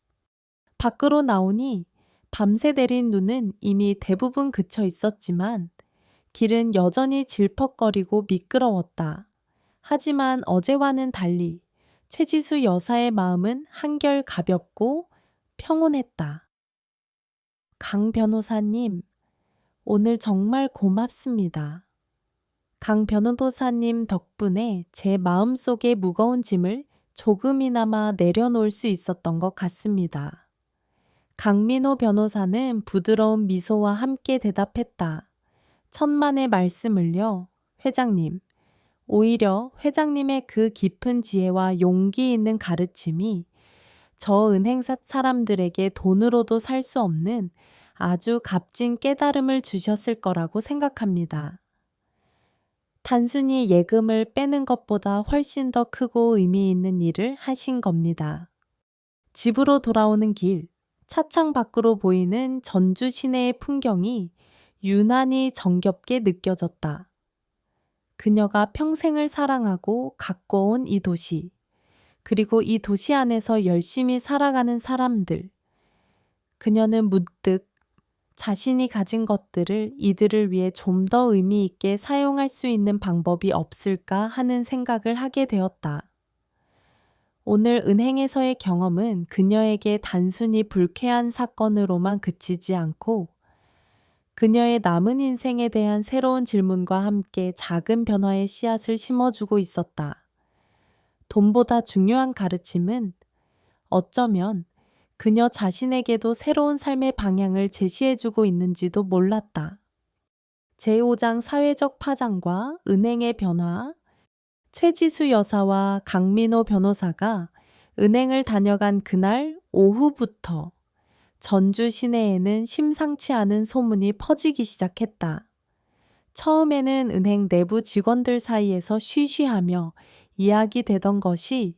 밖으로 나오니 밤새 내린 눈은 이미 대부분 그쳐 있었지만 길은 여전히 질퍽거리고 미끄러웠다. 하지만 어제와는 달리 최지수 여사의 마음은 한결 가볍고 평온했다. 강 변호사님, 오늘 정말 고맙습니다. 강 변호사님 덕분에 제 마음속의 무거운 짐을 조금이나마 내려놓을 수 있었던 것 같습니다. 강민호 변호사는 부드러운 미소와 함께 대답했다. 천만의 말씀을요, 회장님. 오히려 회장님의 그 깊은 지혜와 용기 있는 가르침이 저 은행사 사람들에게 돈으로도 살 수 없는 아주 값진 깨달음을 주셨을 거라고 생각합니다. 단순히 예금을 빼는 것보다 훨씬 더 크고 의미 있는 일을 하신 겁니다. 집으로 돌아오는 길, 차창 밖으로 보이는 전주 시내의 풍경이 유난히 정겹게 느껴졌다. 그녀가 평생을 사랑하고 가꿔온 이 도시, 그리고 이 도시 안에서 열심히 살아가는 사람들. 그녀는 문득 자신이 가진 것들을 이들을 위해 좀 더 의미 있게 사용할 수 있는 방법이 없을까 하는 생각을 하게 되었다. 오늘 은행에서의 경험은 그녀에게 단순히 불쾌한 사건으로만 그치지 않고 그녀의 남은 인생에 대한 새로운 질문과 함께 작은 변화의 씨앗을 심어주고 있었다. 돈보다 중요한 가르침은 어쩌면 그녀 자신에게도 새로운 삶의 방향을 제시해주고 있는지도 몰랐다. 제5장 사회적 파장과 은행의 변화. 최지수 여사와 강민호 변호사가 은행을 다녀간 그날 오후부터 전주 시내에는 심상치 않은 소문이 퍼지기 시작했다. 처음에는 은행 내부 직원들 사이에서 쉬쉬하며 이야기되던 것이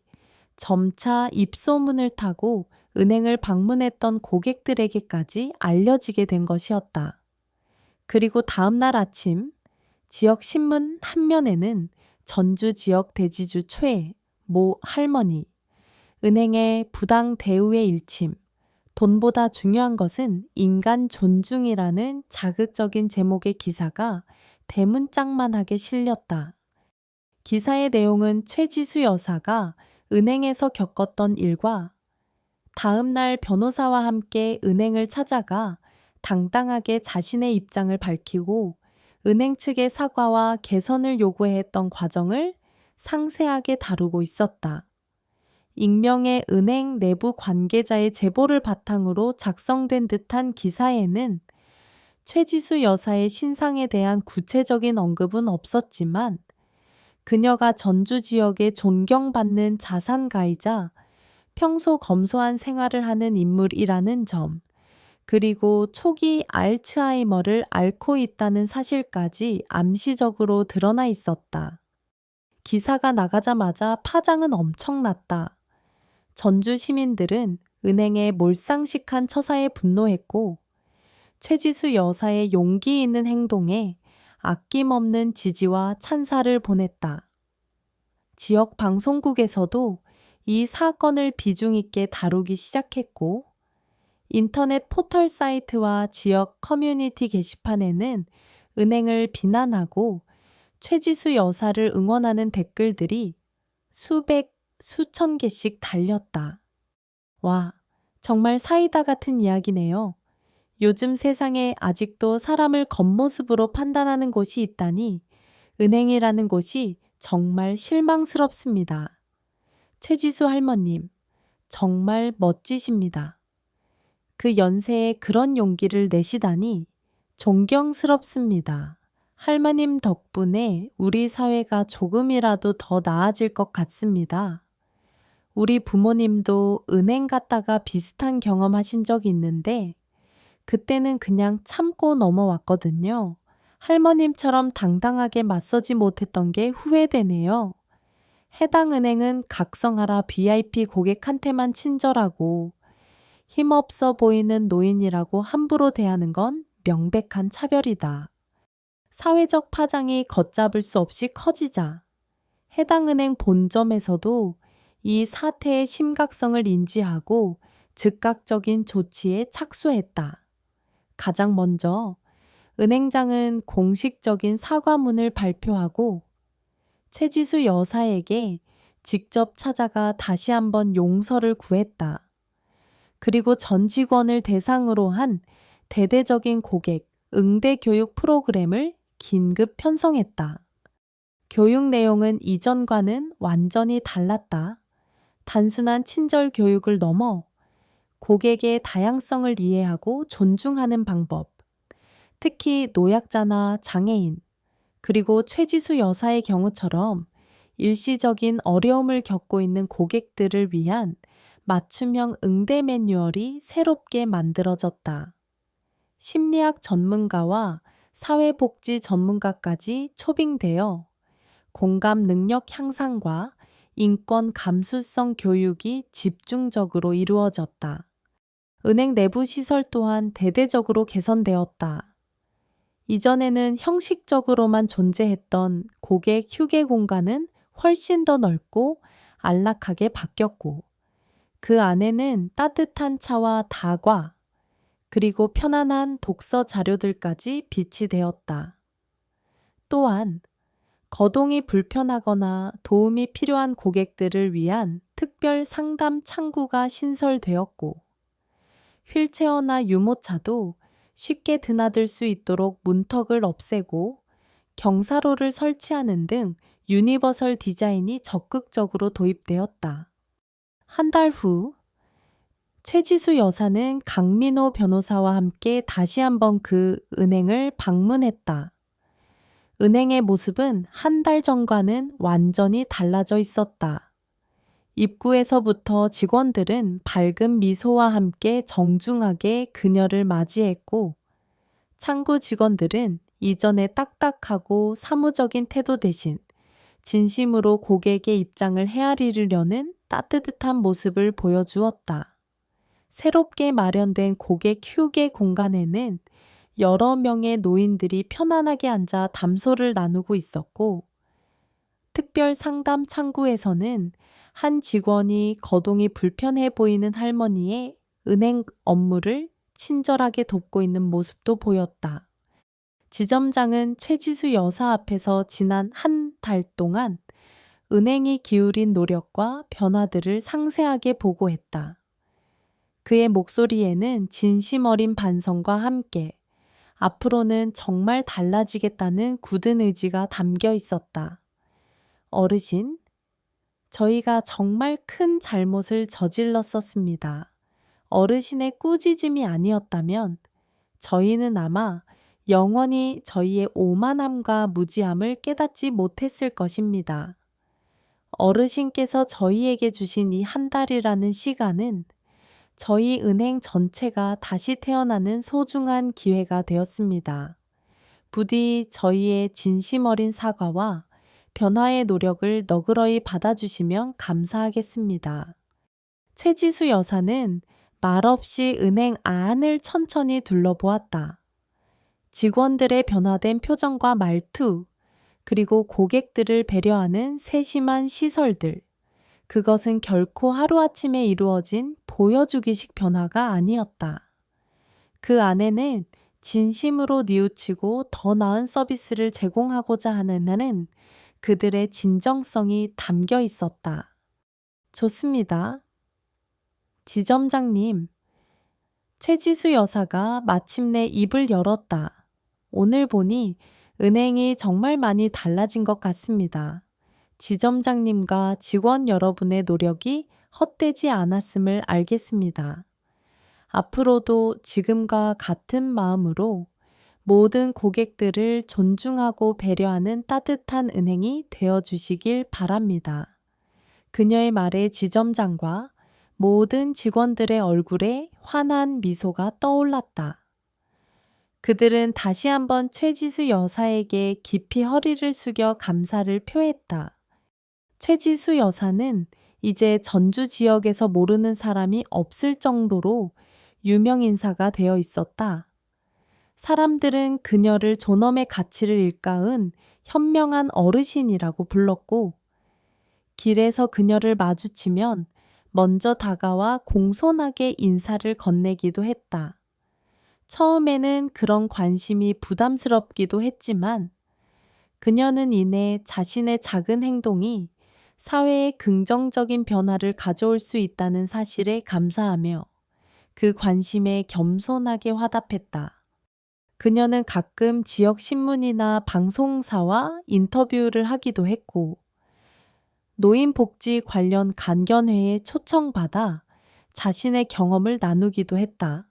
점차 입소문을 타고 은행을 방문했던 고객들에게까지 알려지게 된 것이었다. 그리고 다음 날 아침 지역 신문 한 면에는 전주 지역 대지주 최, 모 할머니, 은행의 부당 대우의 일침, 돈보다 중요한 것은 인간 존중이라는 자극적인 제목의 기사가 대문짝만하게 실렸다. 기사의 내용은 최지수 여사가 은행에서 겪었던 일과 다음 날 변호사와 함께 은행을 찾아가 당당하게 자신의 입장을 밝히고 은행 측의 사과와 개선을 요구했던 과정을 상세하게 다루고 있었다. 익명의 은행 내부 관계자의 제보를 바탕으로 작성된 듯한 기사에는 최지수 여사의 신상에 대한 구체적인 언급은 없었지만 그녀가 전주 지역에 존경받는 자산가이자 평소 검소한 생활을 하는 인물이라는 점, 그리고 초기 알츠하이머를 앓고 있다는 사실까지 암시적으로 드러나 있었다. 기사가 나가자마자 파장은 엄청났다. 전주 시민들은 은행의 몰상식한 처사에 분노했고 최지수 여사의 용기 있는 행동에 아낌없는 지지와 찬사를 보냈다. 지역 방송국에서도 이 사건을 비중 있게 다루기 시작했고 인터넷 포털 사이트와 지역 커뮤니티 게시판에는 은행을 비난하고 최지수 여사를 응원하는 댓글들이 수백, 수천 개씩 달렸다. 와, 정말 사이다 같은 이야기네요. 요즘 세상에 아직도 사람을 겉모습으로 판단하는 곳이 있다니 은행이라는 곳이 정말 실망스럽습니다. 최지수 할머님, 정말 멋지십니다. 그 연세에 그런 용기를 내시다니 존경스럽습니다. 할머님 덕분에 우리 사회가 조금이라도 더 나아질 것 같습니다. 우리 부모님도 은행 갔다가 비슷한 경험하신 적이 있는데 그때는 그냥 참고 넘어왔거든요. 할머님처럼 당당하게 맞서지 못했던 게 후회되네요. 해당 은행은 각성하라 VIP 고객한테만 친절하고 힘없어 보이는 노인이라고 함부로 대하는 건 명백한 차별이다. 사회적 파장이 걷잡을 수 없이 커지자 해당 은행 본점에서도 이 사태의 심각성을 인지하고 즉각적인 조치에 착수했다. 가장 먼저 은행장은 공식적인 사과문을 발표하고 최지수 여사에게 직접 찾아가 다시 한번 용서를 구했다. 그리고 전 직원을 대상으로 한 대대적인 고객 응대 교육 프로그램을 긴급 편성했다. 교육 내용은 이전과는 완전히 달랐다. 단순한 친절 교육을 넘어 고객의 다양성을 이해하고 존중하는 방법, 특히 노약자나 장애인, 그리고 최지수 여사의 경우처럼 일시적인 어려움을 겪고 있는 고객들을 위한 맞춤형 응대 매뉴얼이 새롭게 만들어졌다. 심리학 전문가와 사회복지 전문가까지 초빙되어 공감 능력 향상과 인권 감수성 교육이 집중적으로 이루어졌다. 은행 내부 시설 또한 대대적으로 개선되었다. 이전에는 형식적으로만 존재했던 고객 휴게 공간은 훨씬 더 넓고 안락하게 바뀌었고, 그 안에는 따뜻한 차와 다과, 그리고 편안한 독서 자료들까지 비치되었다. 또한 거동이 불편하거나 도움이 필요한 고객들을 위한 특별 상담 창구가 신설되었고, 휠체어나 유모차도 쉽게 드나들 수 있도록 문턱을 없애고 경사로를 설치하는 등 유니버설 디자인이 적극적으로 도입되었다. 한 달 후, 최지수 여사는 강민호 변호사와 함께 다시 한번 그 은행을 방문했다. 은행의 모습은 한 달 전과는 완전히 달라져 있었다. 입구에서부터 직원들은 밝은 미소와 함께 정중하게 그녀를 맞이했고, 창구 직원들은 이전의 딱딱하고 사무적인 태도 대신 진심으로 고객의 입장을 헤아리려는 따뜻한 모습을 보여주었다. 새롭게 마련된 고객 휴게 공간에는 여러 명의 노인들이 편안하게 앉아 담소를 나누고 있었고, 특별 상담 창구에서는 한 직원이 거동이 불편해 보이는 할머니의 은행 업무를 친절하게 돕고 있는 모습도 보였다. 지점장은 최지수 여사 앞에서 지난 한 달 동안 은행이 기울인 노력과 변화들을 상세하게 보고했다. 그의 목소리에는 진심 어린 반성과 함께 앞으로는 정말 달라지겠다는 굳은 의지가 담겨 있었다. 어르신, 저희가 정말 큰 잘못을 저질렀었습니다. 어르신의 꾸짖음이 아니었다면 저희는 아마 영원히 저희의 오만함과 무지함을 깨닫지 못했을 것입니다. 어르신께서 저희에게 주신 이 한 달이라는 시간은 저희 은행 전체가 다시 태어나는 소중한 기회가 되었습니다. 부디 저희의 진심 어린 사과와 변화의 노력을 너그러이 받아주시면 감사하겠습니다. 최지수 여사는 말없이 은행 안을 천천히 둘러보았다. 직원들의 변화된 표정과 말투, 그리고 고객들을 배려하는 세심한 시설들, 그것은 결코 하루아침에 이루어진 보여주기식 변화가 아니었다. 그 안에는 진심으로 뉘우치고 더 나은 서비스를 제공하고자 하는 그들의 진정성이 담겨 있었다. 좋습니다. 지점장님, 최지수 여사가 마침내 입을 열었다. 오늘 보니 은행이 정말 많이 달라진 것 같습니다. 지점장님과 직원 여러분의 노력이 헛되지 않았음을 알겠습니다. 앞으로도 지금과 같은 마음으로 모든 고객들을 존중하고 배려하는 따뜻한 은행이 되어주시길 바랍니다. 그녀의 말에 지점장과 모든 직원들의 얼굴에 환한 미소가 떠올랐다. 그들은 다시 한번 최지수 여사에게 깊이 허리를 숙여 감사를 표했다. 최지수 여사는 이제 전주 지역에서 모르는 사람이 없을 정도로 유명 인사가 되어 있었다. 사람들은 그녀를 존엄의 가치를 일깨운 현명한 어르신이라고 불렀고, 길에서 그녀를 마주치면 먼저 다가와 공손하게 인사를 건네기도 했다. 처음에는 그런 관심이 부담스럽기도 했지만, 그녀는 이내 자신의 작은 행동이 사회에 긍정적인 변화를 가져올 수 있다는 사실에 감사하며 그 관심에 겸손하게 화답했다. 그녀는 가끔 지역 신문이나 방송사와 인터뷰를 하기도 했고, 노인복지 관련 간견회에 초청받아 자신의 경험을 나누기도 했다.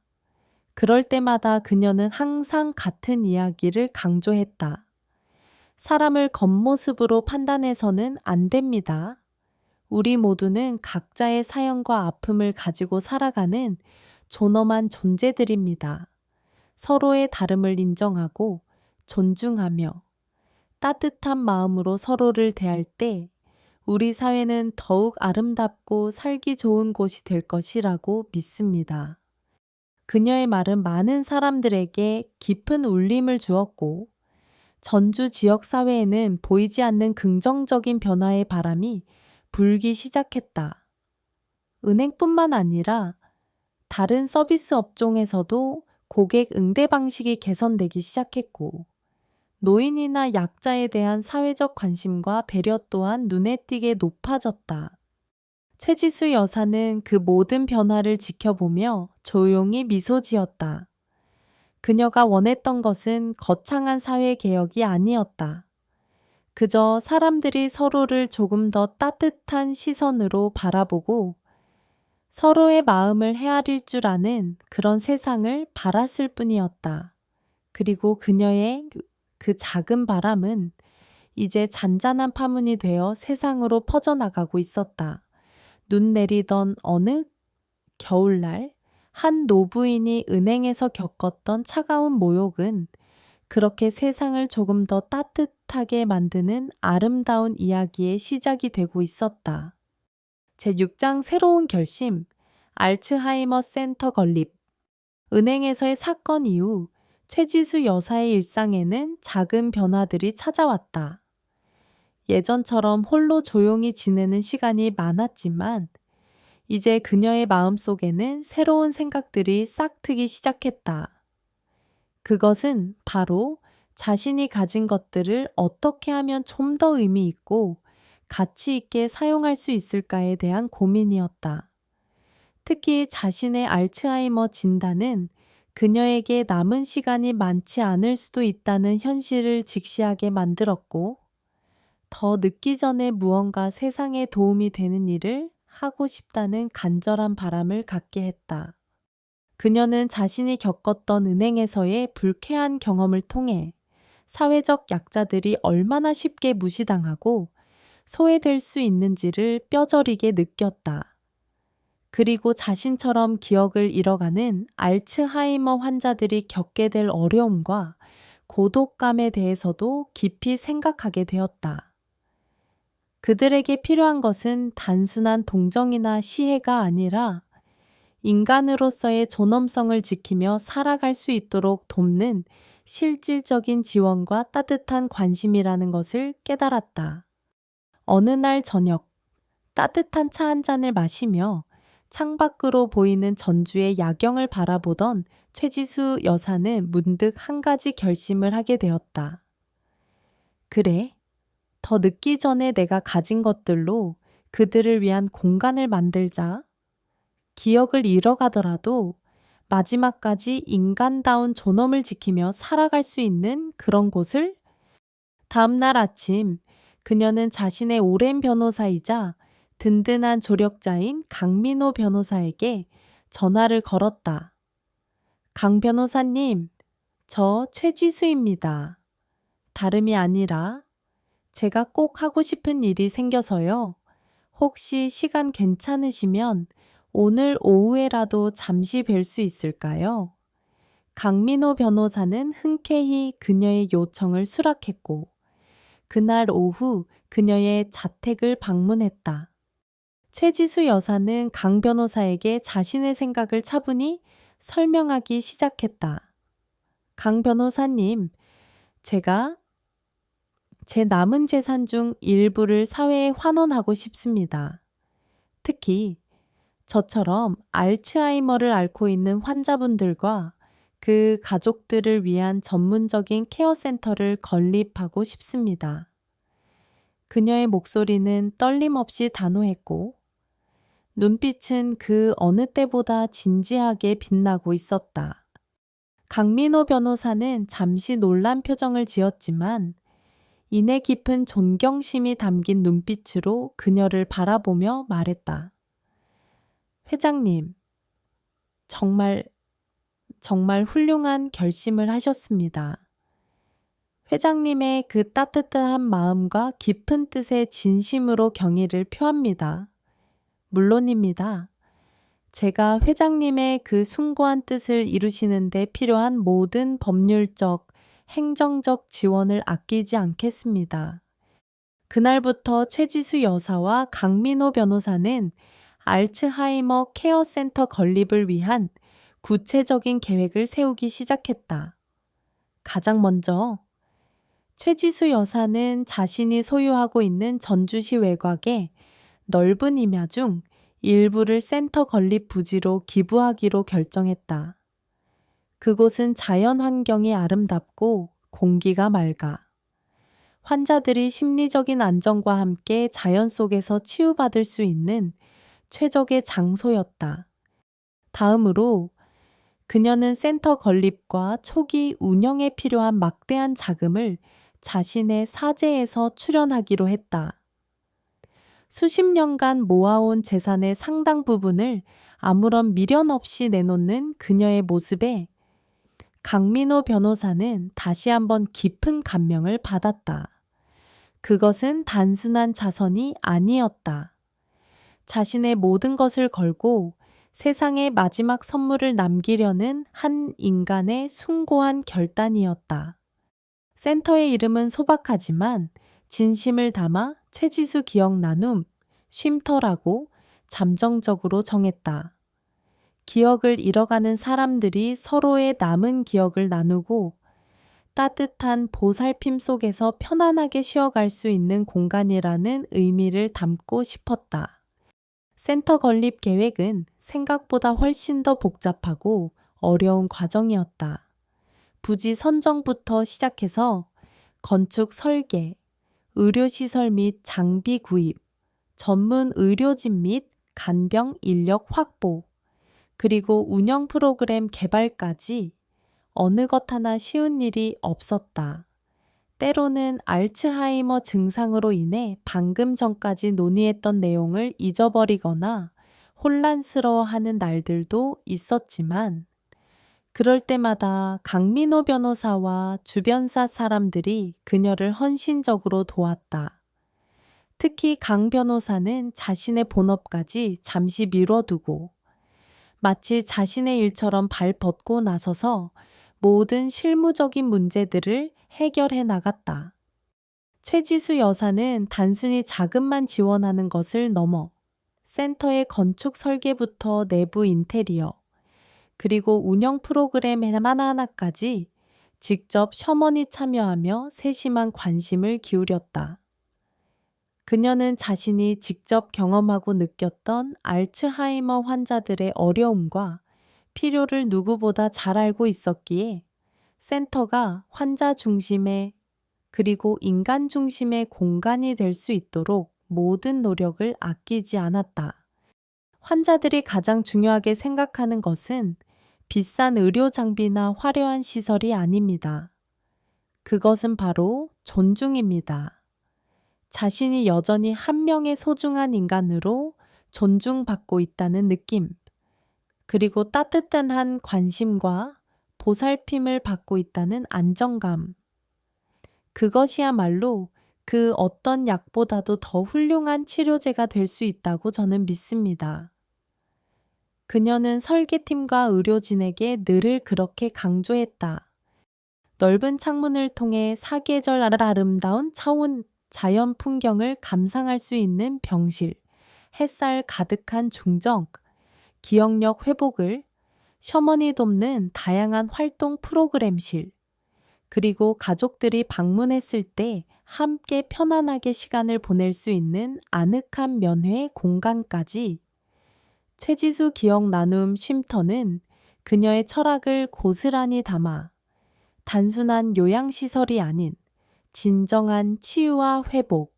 그럴 때마다 그녀는 항상 같은 이야기를 강조했다. 사람을 겉모습으로 판단해서는 안 됩니다. 우리 모두는 각자의 사연과 아픔을 가지고 살아가는 존엄한 존재들입니다. 서로의 다름을 인정하고 존중하며 따뜻한 마음으로 서로를 대할 때 우리 사회는 더욱 아름답고 살기 좋은 곳이 될 것이라고 믿습니다. 그녀의 말은 많은 사람들에게 깊은 울림을 주었고, 전주 지역 사회에는 보이지 않는 긍정적인 변화의 바람이 불기 시작했다. 은행뿐만 아니라 다른 서비스 업종에서도 고객 응대 방식이 개선되기 시작했고, 노인이나 약자에 대한 사회적 관심과 배려 또한 눈에 띄게 높아졌다. 최지수 여사는 그 모든 변화를 지켜보며 조용히 미소 지었다. 그녀가 원했던 것은 거창한 사회 개혁이 아니었다. 그저 사람들이 서로를 조금 더 따뜻한 시선으로 바라보고 서로의 마음을 헤아릴 줄 아는 그런 세상을 바랐을 뿐이었다. 그리고 그녀의 그 작은 바람은 이제 잔잔한 파문이 되어 세상으로 퍼져나가고 있었다. 눈 내리던 어느 겨울날, 한 노부인이 은행에서 겪었던 차가운 모욕은 그렇게 세상을 조금 더 따뜻하게 만드는 아름다운 이야기의 시작이 되고 있었다. 제6장 새로운 결심, 알츠하이머 센터 건립. 은행에서의 사건 이후 최지수 여사의 일상에는 작은 변화들이 찾아왔다. 예전처럼 홀로 조용히 지내는 시간이 많았지만 이제 그녀의 마음속에는 새로운 생각들이 싹트기 시작했다. 그것은 바로 자신이 가진 것들을 어떻게 하면 좀 더 의미 있고 가치 있게 사용할 수 있을까에 대한 고민이었다. 특히 자신의 알츠하이머 진단은 그녀에게 남은 시간이 많지 않을 수도 있다는 현실을 직시하게 만들었고, 더 늦기 전에 무언가 세상에 도움이 되는 일을 하고 싶다는 간절한 바람을 갖게 했다. 그녀는 자신이 겪었던 은행에서의 불쾌한 경험을 통해 사회적 약자들이 얼마나 쉽게 무시당하고 소외될 수 있는지를 뼈저리게 느꼈다. 그리고 자신처럼 기억을 잃어가는 알츠하이머 환자들이 겪게 될 어려움과 고독감에 대해서도 깊이 생각하게 되었다. 그들에게 필요한 것은 단순한 동정이나 시혜가 아니라 인간으로서의 존엄성을 지키며 살아갈 수 있도록 돕는 실질적인 지원과 따뜻한 관심이라는 것을 깨달았다. 어느 날 저녁, 따뜻한 차 한 잔을 마시며 창밖으로 보이는 전주의 야경을 바라보던 최지수 여사는 문득 한 가지 결심을 하게 되었다. 그래, 더 늦기 전에 내가 가진 것들로 그들을 위한 공간을 만들자. 기억을 잃어가더라도 마지막까지 인간다운 존엄을 지키며 살아갈 수 있는 그런 곳을? 다음 날 아침, 그녀는 자신의 오랜 변호사이자 든든한 조력자인 강민호 변호사에게 전화를 걸었다. 강 변호사님, 저 최지수입니다. 다름이 아니라 제가 꼭 하고 싶은 일이 생겨서요. 혹시 시간 괜찮으시면 오늘 오후에라도 잠시 뵐 수 있을까요? 강민호 변호사는 흔쾌히 그녀의 요청을 수락했고, 그날 오후 그녀의 자택을 방문했다. 최지수 여사는 강 변호사에게 자신의 생각을 차분히 설명하기 시작했다. 강 변호사님, 제가 제 남은 재산 중 일부를 사회에 환원하고 싶습니다. 특히 저처럼 알츠하이머를 앓고 있는 환자분들과 그 가족들을 위한 전문적인 케어센터를 건립하고 싶습니다. 그녀의 목소리는 떨림 없이 단호했고, 눈빛은 그 어느 때보다 진지하게 빛나고 있었다. 강민호 변호사는 잠시 놀란 표정을 지었지만 인내 깊은 존경심이 담긴 눈빛으로 그녀를 바라보며 말했다. 회장님, 정말 훌륭한 결심을 하셨습니다. 회장님의 그 따뜻한 마음과 깊은 뜻에 진심으로 경의를 표합니다. 물론입니다. 제가 회장님의 그 숭고한 뜻을 이루시는 데 필요한 모든 법률적, 행정적 지원을 아끼지 않겠습니다. 그날부터 최지수 여사와 강민호 변호사는 알츠하이머 케어센터 건립을 위한 구체적인 계획을 세우기 시작했다. 가장 먼저 최지수 여사는 자신이 소유하고 있는 전주시 외곽에 넓은 임야 중 일부를 센터 건립 부지로 기부하기로 결정했다. 그곳은 자연 환경이 아름답고 공기가 맑아. 환자들이 심리적인 안정과 함께 자연 속에서 치유받을 수 있는 최적의 장소였다. 다음으로 그녀는 센터 건립과 초기 운영에 필요한 막대한 자금을 자신의 사재에서 출연하기로 했다. 수십 년간 모아온 재산의 상당 부분을 아무런 미련 없이 내놓는 그녀의 모습에 강민호 변호사는 다시 한번 깊은 감명을 받았다. 그것은 단순한 자선이 아니었다. 자신의 모든 것을 걸고 세상의 마지막 선물을 남기려는 한 인간의 숭고한 결단이었다. 센터의 이름은 소박하지만 진심을 담아 최지수 기억 나눔, 쉼터라고 잠정적으로 정했다. 기억을 잃어가는 사람들이 서로의 남은 기억을 나누고 따뜻한 보살핌 속에서 편안하게 쉬어갈 수 있는 공간이라는 의미를 담고 싶었다. 센터 건립 계획은 생각보다 훨씬 더 복잡하고 어려운 과정이었다. 부지 선정부터 시작해서 건축 설계, 의료시설 및 장비 구입, 전문 의료진 및 간병 인력 확보, 그리고 운영 프로그램 개발까지 어느 것 하나 쉬운 일이 없었다. 때로는 알츠하이머 증상으로 인해 방금 전까지 논의했던 내용을 잊어버리거나 혼란스러워하는 날들도 있었지만 그럴 때마다 강민호 변호사와 주변사 사람들이 그녀를 헌신적으로 도왔다. 특히 강 변호사는 자신의 본업까지 잠시 미뤄두고 마치 자신의 일처럼 발벗고 나서서 모든 실무적인 문제들을 해결해 나갔다. 최지수 여사는 단순히 자금만 지원하는 것을 넘어 센터의 건축 설계부터 내부 인테리어, 그리고 운영 프로그램 하나하나까지 직접 셔먼이 참여하며 세심한 관심을 기울였다. 그녀는 자신이 직접 경험하고 느꼈던 알츠하이머 환자들의 어려움과 필요를 누구보다 잘 알고 있었기에 센터가 환자 중심의 그리고 인간 중심의 공간이 될 수 있도록 모든 노력을 아끼지 않았다. 환자들이 가장 중요하게 생각하는 것은 비싼 의료 장비나 화려한 시설이 아닙니다. 그것은 바로 존중입니다. 자신이 여전히 한 명의 소중한 인간으로 존중받고 있다는 느낌, 그리고 따뜻한 관심과 보살핌을 받고 있다는 안정감. 그것이야말로 그 어떤 약보다도 더 훌륭한 치료제가 될 수 있다고 저는 믿습니다. 그녀는 설계팀과 의료진에게 늘 그렇게 강조했다. 넓은 창문을 통해 사계절 아름다운 자연 풍경을 감상할 수 있는 병실, 햇살 가득한 중정, 기억력 회복을 셔먼이 돕는 다양한 활동 프로그램실, 그리고 가족들이 방문했을 때 함께 편안하게 시간을 보낼 수 있는 아늑한 면회 공간까지 최지수 기억 나눔 쉼터는 그녀의 철학을 고스란히 담아 단순한 요양시설이 아닌 진정한 치유와 회복,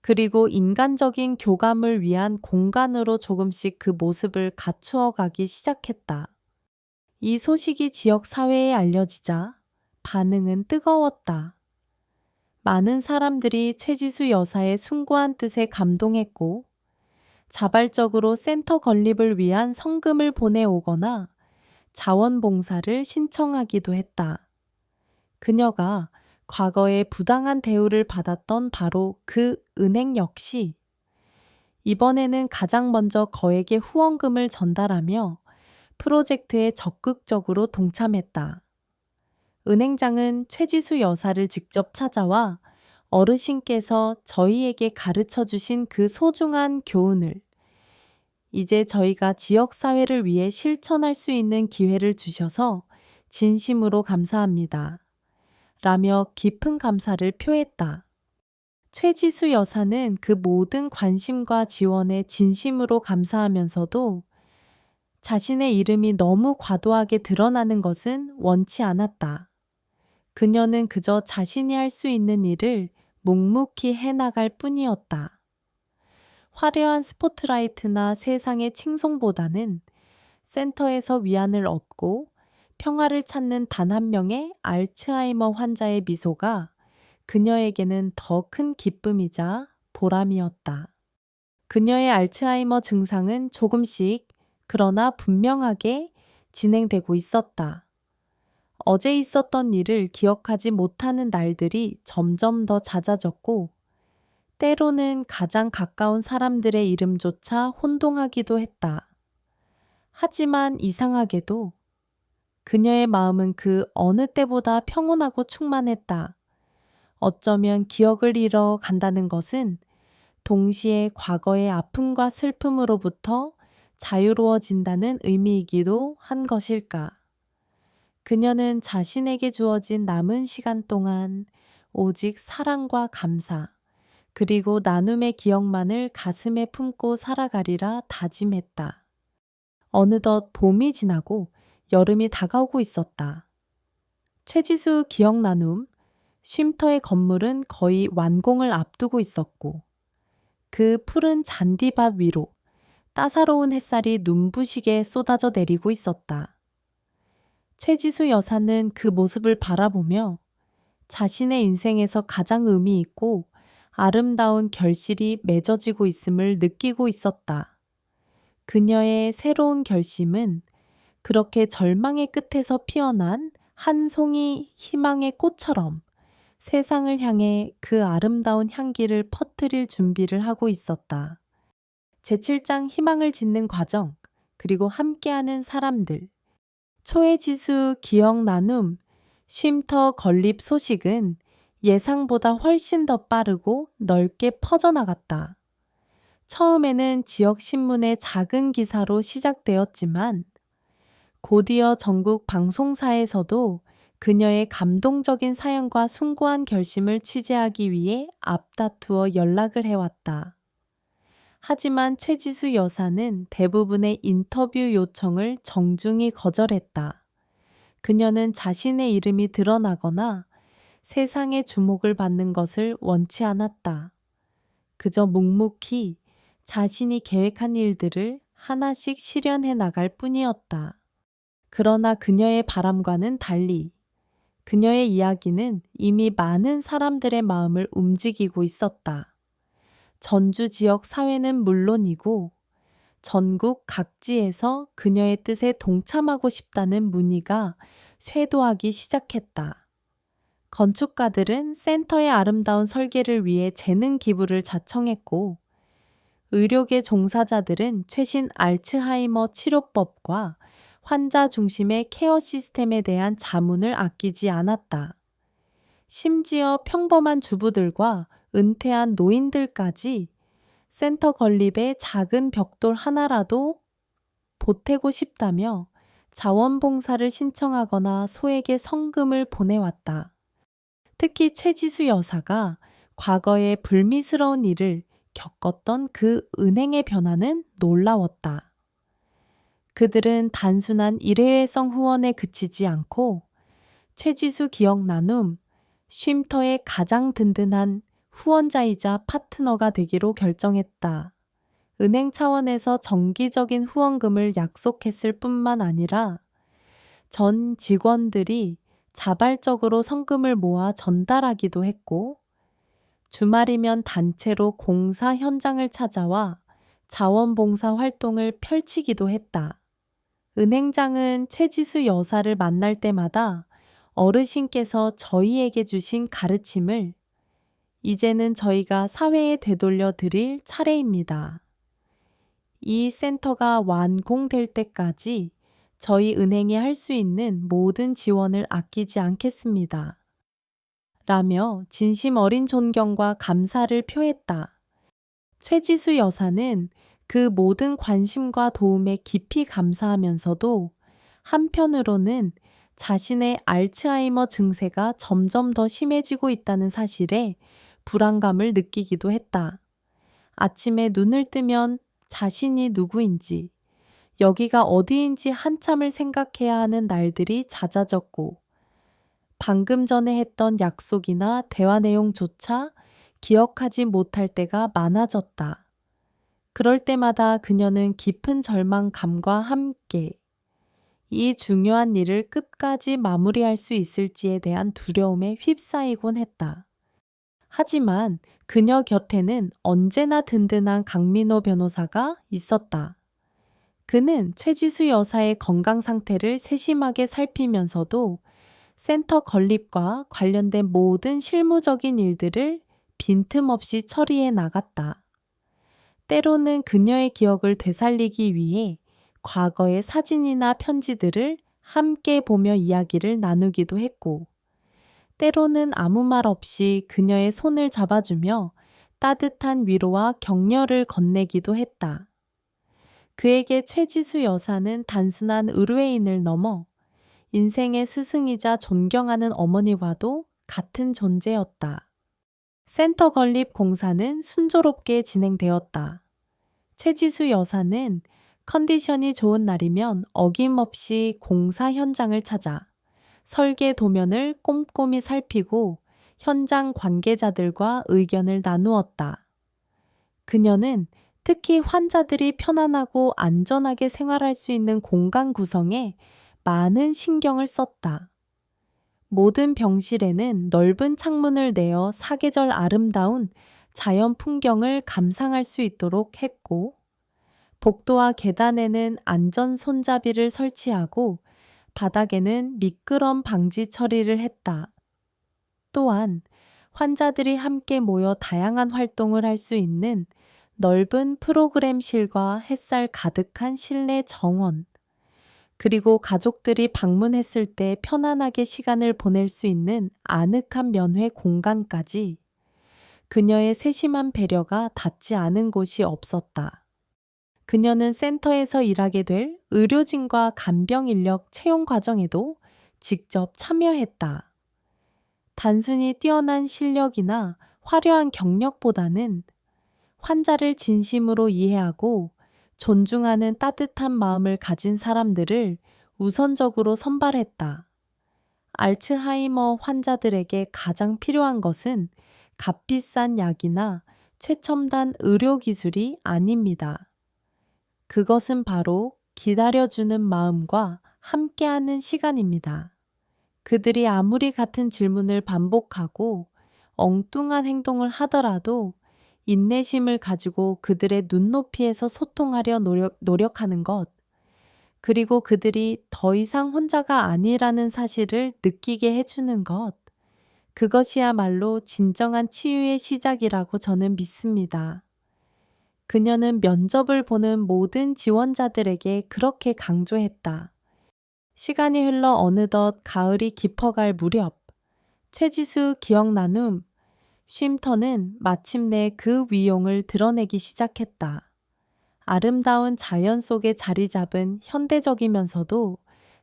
그리고 인간적인 교감을 위한 공간으로 조금씩 그 모습을 갖추어 가기 시작했다. 이 소식이 지역 사회에 알려지자 반응은 뜨거웠다. 많은 사람들이 최지수 여사의 숭고한 뜻에 감동했고 자발적으로 센터 건립을 위한 성금을 보내오거나 자원봉사를 신청하기도 했다. 그녀가 과거에 부당한 대우를 받았던 바로 그 은행 역시 이번에는 가장 먼저 거액의 후원금을 전달하며 프로젝트에 적극적으로 동참했다. 은행장은 최지수 여사를 직접 찾아와 어르신께서 저희에게 가르쳐 주신 그 소중한 교훈을 이제 저희가 지역사회를 위해 실천할 수 있는 기회를 주셔서 진심으로 감사합니다. 라며 깊은 감사를 표했다. 최지수 여사는 그 모든 관심과 지원에 진심으로 감사하면서도 자신의 이름이 너무 과도하게 드러나는 것은 원치 않았다. 그녀는 그저 자신이 할 수 있는 일을 묵묵히 해나갈 뿐이었다. 화려한 스포트라이트나 세상의 칭송보다는 센터에서 위안을 얻고 평화를 찾는 단 한 명의 알츠하이머 환자의 미소가 그녀에게는 더 큰 기쁨이자 보람이었다. 그녀의 알츠하이머 증상은 조금씩 그러나 분명하게 진행되고 있었다. 어제 있었던 일을 기억하지 못하는 날들이 점점 더 잦아졌고 때로는 가장 가까운 사람들의 이름조차 혼동하기도 했다. 하지만 이상하게도 그녀의 마음은 그 어느 때보다 평온하고 충만했다. 어쩌면 기억을 잃어 간다는 것은 동시에 과거의 아픔과 슬픔으로부터 자유로워진다는 의미이기도 한 것일까. 그녀는 자신에게 주어진 남은 시간 동안 오직 사랑과 감사, 그리고 나눔의 기억만을 가슴에 품고 살아가리라 다짐했다. 어느덧 봄이 지나고 여름이 다가오고 있었다. 최지수 기억 나눔, 쉼터의 건물은 거의 완공을 앞두고 있었고 그 푸른 잔디밭 위로 따사로운 햇살이 눈부시게 쏟아져 내리고 있었다. 최지수 여사는 그 모습을 바라보며 자신의 인생에서 가장 의미 있고 아름다운 결실이 맺어지고 있음을 느끼고 있었다. 그녀의 새로운 결심은 그렇게 절망의 끝에서 피어난 한 송이 희망의 꽃처럼 세상을 향해 그 아름다운 향기를 퍼뜨릴 준비를 하고 있었다. 제7장 희망을 짓는 과정, 그리고 함께하는 사람들. 초회지수 기억 나눔, 쉼터 건립 소식은 예상보다 훨씬 더 빠르고 넓게 퍼져나갔다. 처음에는 지역 신문의 작은 기사로 시작되었지만 곧이어 전국 방송사에서도 그녀의 감동적인 사연과 숭고한 결심을 취재하기 위해 앞다투어 연락을 해왔다. 하지만 최지수 여사는 대부분의 인터뷰 요청을 정중히 거절했다. 그녀는 자신의 이름이 드러나거나 세상의 주목을 받는 것을 원치 않았다. 그저 묵묵히 자신이 계획한 일들을 하나씩 실현해 나갈 뿐이었다. 그러나 그녀의 바람과는 달리 그녀의 이야기는 이미 많은 사람들의 마음을 움직이고 있었다. 전주 지역 사회는 물론이고 전국 각지에서 그녀의 뜻에 동참하고 싶다는 문의가 쇄도하기 시작했다. 건축가들은 센터의 아름다운 설계를 위해 재능 기부를 자청했고 의료계 종사자들은 최신 알츠하이머 치료법과 환자 중심의 케어 시스템에 대한 자문을 아끼지 않았다. 심지어 평범한 주부들과 은퇴한 노인들까지 센터 건립에 작은 벽돌 하나라도 보태고 싶다며 자원봉사를 신청하거나 소에게 성금을 보내왔다. 특히 최지수 여사가 과거에 불미스러운 일을 겪었던 그 은행의 변화는 놀라웠다. 그들은 단순한 일회성 후원에 그치지 않고 최지수 기억 나눔, 쉼터의 가장 든든한 후원자이자 파트너가 되기로 결정했다. 은행 차원에서 정기적인 후원금을 약속했을 뿐만 아니라 전 직원들이 자발적으로 성금을 모아 전달하기도 했고, 주말이면 단체로 공사 현장을 찾아와 자원봉사 활동을 펼치기도 했다. 은행장은 최지수 여사를 만날 때마다 어르신께서 저희에게 주신 가르침을 이제는 저희가 사회에 되돌려 드릴 차례입니다. 이 센터가 완공될 때까지 저희 은행이 할 수 있는 모든 지원을 아끼지 않겠습니다. 라며 진심 어린 존경과 감사를 표했다. 최지수 여사는 그 모든 관심과 도움에 깊이 감사하면서도 한편으로는 자신의 알츠하이머 증세가 점점 더 심해지고 있다는 사실에 불안감을 느끼기도 했다. 아침에 눈을 뜨면 자신이 누구인지, 여기가 어디인지 한참을 생각해야 하는 날들이 잦아졌고, 방금 전에 했던 약속이나 대화 내용조차 기억하지 못할 때가 많아졌다. 그럴 때마다 그녀는 깊은 절망감과 함께 이 중요한 일을 끝까지 마무리할 수 있을지에 대한 두려움에 휩싸이곤 했다. 하지만 그녀 곁에는 언제나 든든한 강민호 변호사가 있었다. 그는 최지수 여사의 건강 상태를 세심하게 살피면서도 센터 건립과 관련된 모든 실무적인 일들을 빈틈없이 처리해 나갔다. 때로는 그녀의 기억을 되살리기 위해 과거의 사진이나 편지들을 함께 보며 이야기를 나누기도 했고, 때로는 아무 말 없이 그녀의 손을 잡아주며 따뜻한 위로와 격려를 건네기도 했다. 그에게 최지수 여사는 단순한 의뢰인을 넘어 인생의 스승이자 존경하는 어머니와도 같은 존재였다. 센터 건립 공사는 순조롭게 진행되었다. 최지수 여사는 컨디션이 좋은 날이면 어김없이 공사 현장을 찾아 설계 도면을 꼼꼼히 살피고 현장 관계자들과 의견을 나누었다. 그녀는 특히 환자들이 편안하고 안전하게 생활할 수 있는 공간 구성에 많은 신경을 썼다. 모든 병실에는 넓은 창문을 내어 사계절 아름다운 자연 풍경을 감상할 수 있도록 했고, 복도와 계단에는 안전 손잡이를 설치하고 바닥에는 미끄럼 방지 처리를 했다. 또한 환자들이 함께 모여 다양한 활동을 할 수 있는 넓은 프로그램실과 햇살 가득한 실내 정원, 그리고 가족들이 방문했을 때 편안하게 시간을 보낼 수 있는 아늑한 면회 공간까지 그녀의 세심한 배려가 닿지 않은 곳이 없었다. 그녀는 센터에서 일하게 될 의료진과 간병 인력 채용 과정에도 직접 참여했다. 단순히 뛰어난 실력이나 화려한 경력보다는 환자를 진심으로 이해하고 존중하는 따뜻한 마음을 가진 사람들을 우선적으로 선발했다. 알츠하이머 환자들에게 가장 필요한 것은 값비싼 약이나 최첨단 의료기술이 아닙니다. 그것은 바로 기다려주는 마음과 함께하는 시간입니다. 그들이 아무리 같은 질문을 반복하고 엉뚱한 행동을 하더라도 인내심을 가지고 그들의 눈높이에서 소통하려 노력하는 것, 그리고 그들이 더 이상 혼자가 아니라는 사실을 느끼게 해주는 것, 그것이야말로 진정한 치유의 시작이라고 저는 믿습니다. 그녀는 면접을 보는 모든 지원자들에게 그렇게 강조했다. 시간이 흘러 어느덧 가을이 깊어갈 무렵, 최지수 기억 나눔 쉼터는 마침내 그 위용을 드러내기 시작했다. 아름다운 자연 속에 자리 잡은 현대적이면서도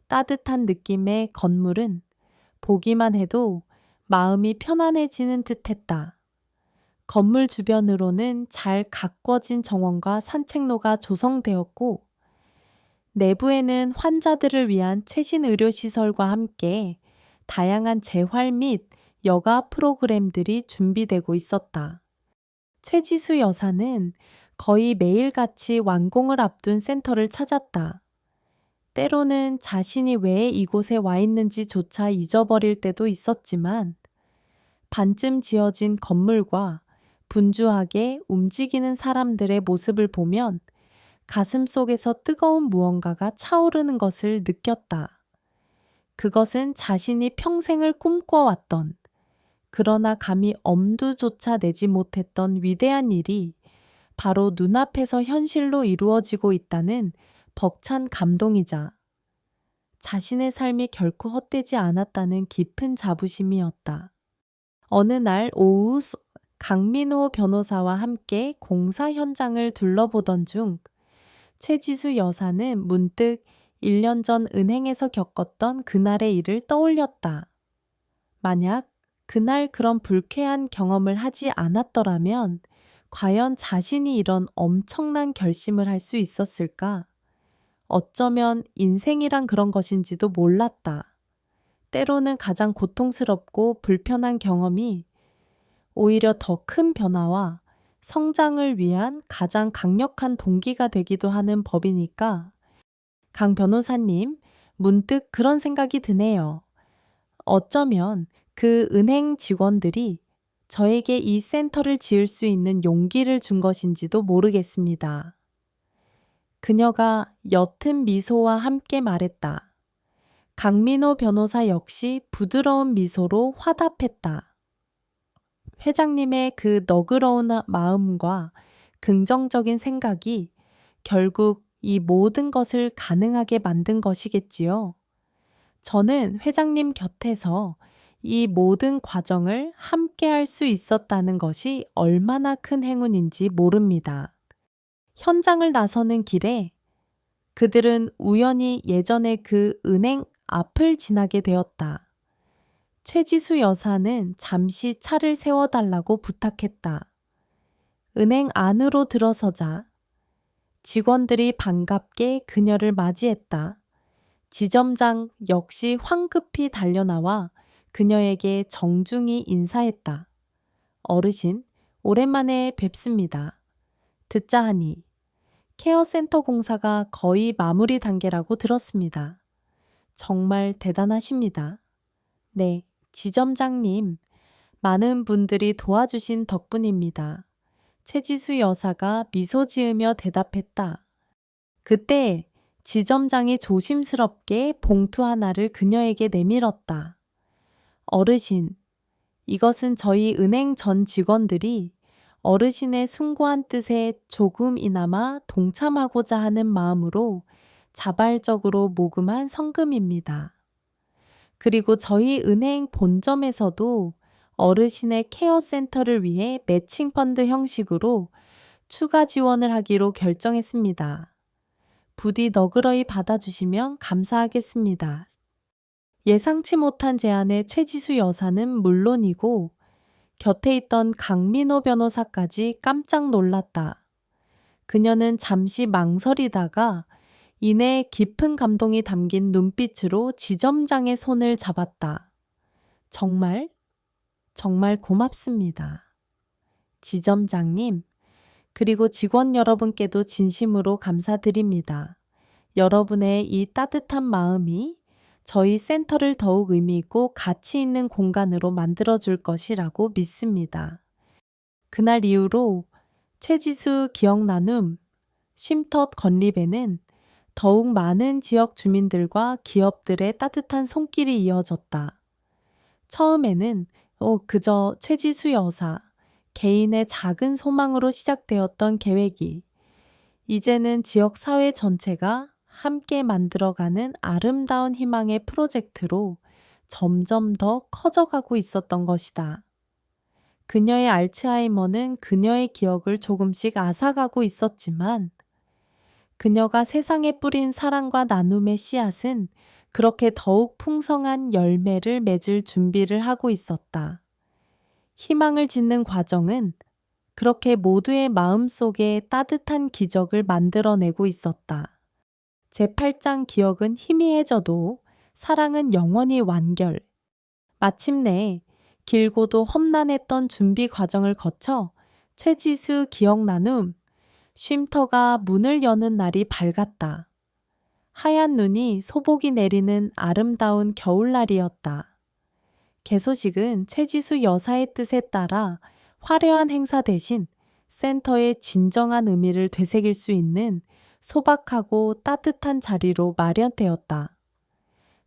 따뜻한 느낌의 건물은 보기만 해도 마음이 편안해지는 듯했다. 건물 주변으로는 잘 가꿔진 정원과 산책로가 조성되었고, 내부에는 환자들을 위한 최신 의료시설과 함께 다양한 재활 및 여가 프로그램들이 준비되고 있었다. 최지수 여사는 거의 매일같이 완공을 앞둔 센터를 찾았다. 때로는 자신이 왜 이곳에 와 있는지조차 잊어버릴 때도 있었지만 반쯤 지어진 건물과 분주하게 움직이는 사람들의 모습을 보면 가슴 속에서 뜨거운 무언가가 차오르는 것을 느꼈다. 그것은 자신이 평생을 꿈꿔왔던, 그러나 감히 엄두조차 내지 못했던 위대한 일이 바로 눈앞에서 현실로 이루어지고 있다는 벅찬 감동이자 자신의 삶이 결코 헛되지 않았다는 깊은 자부심이었다. 어느 날 오후 강민호 변호사와 함께 공사 현장을 둘러보던 중 최지수 여사는 문득 1년 전 은행에서 겪었던 그날의 일을 떠올렸다. 만약 그날 그런 불쾌한 경험을 하지 않았더라면 과연 자신이 이런 엄청난 결심을 할 수 있었을까? 어쩌면 인생이란 그런 것인지도 몰랐다. 때로는 가장 고통스럽고 불편한 경험이 오히려 더 큰 변화와 성장을 위한 가장 강력한 동기가 되기도 하는 법이니까 강 변호사님, 문득 그런 생각이 드네요. 어쩌면 그 은행 직원들이 저에게 이 센터를 지을 수 있는 용기를 준 것인지도 모르겠습니다. 그녀가 옅은 미소와 함께 말했다. 강민호 변호사 역시 부드러운 미소로 화답했다. 회장님의 그 너그러운 마음과 긍정적인 생각이 결국 이 모든 것을 가능하게 만든 것이겠지요. 저는 회장님 곁에서 이 모든 과정을 함께 할 수 있었다는 것이 얼마나 큰 행운인지 모릅니다. 현장을 나서는 길에 그들은 우연히 예전에 그 은행 앞을 지나게 되었다. 최지수 여사는 잠시 차를 세워달라고 부탁했다. 은행 안으로 들어서자 직원들이 반갑게 그녀를 맞이했다. 지점장 역시 황급히 달려나와 그녀에게 정중히 인사했다. 어르신, 오랜만에 뵙습니다. 듣자 하니 케어센터 공사가 거의 마무리 단계라고 들었습니다. 정말 대단하십니다. 네, 지점장님, 많은 분들이 도와주신 덕분입니다. 최지수 여사가 미소 지으며 대답했다. 그때 지점장이 조심스럽게 봉투 하나를 그녀에게 내밀었다. 어르신, 이것은 저희 은행 전 직원들이 어르신의 숭고한 뜻에 조금이나마 동참하고자 하는 마음으로 자발적으로 모금한 성금입니다. 그리고 저희 은행 본점에서도 어르신의 케어센터를 위해 매칭 펀드 형식으로 추가 지원을 하기로 결정했습니다. 부디 너그러이 받아주시면 감사하겠습니다. 예상치 못한 제안에 최지수 여사는 물론이고 곁에 있던 강민호 변호사까지 깜짝 놀랐다. 그녀는 잠시 망설이다가 이내 깊은 감동이 담긴 눈빛으로 지점장의 손을 잡았다. 정말 고맙습니다. 지점장님, 그리고 직원 여러분께도 진심으로 감사드립니다. 여러분의 이 따뜻한 마음이 저희 센터를 더욱 의미 있고 가치 있는 공간으로 만들어줄 것이라고 믿습니다. 그날 이후로 최지수 기억나눔 쉼터 건립에는 더욱 많은 지역 주민들과 기업들의 따뜻한 손길이 이어졌다. 처음에는 그저 최지수 여사, 개인의 작은 소망으로 시작되었던 계획이 이제는 지역 사회 전체가 함께 만들어가는 아름다운 희망의 프로젝트로 점점 더 커져가고 있었던 것이다. 그녀의 알츠하이머는 그녀의 기억을 조금씩 앗아가고 있었지만 그녀가 세상에 뿌린 사랑과 나눔의 씨앗은 그렇게 더욱 풍성한 열매를 맺을 준비를 하고 있었다. 희망을 짓는 과정은 그렇게 모두의 마음속에 따뜻한 기적을 만들어내고 있었다. 제8장 기억은 희미해져도 사랑은 영원히 완결. 마침내 길고도 험난했던 준비 과정을 거쳐 최지수 기억 나눔 쉼터가 문을 여는 날이 밝았다. 하얀 눈이 소복이 내리는 아름다운 겨울날이었다. 개소식은 최지수 여사의 뜻에 따라 화려한 행사 대신 센터의 진정한 의미를 되새길 수 있는 소박하고 따뜻한 자리로 마련되었다.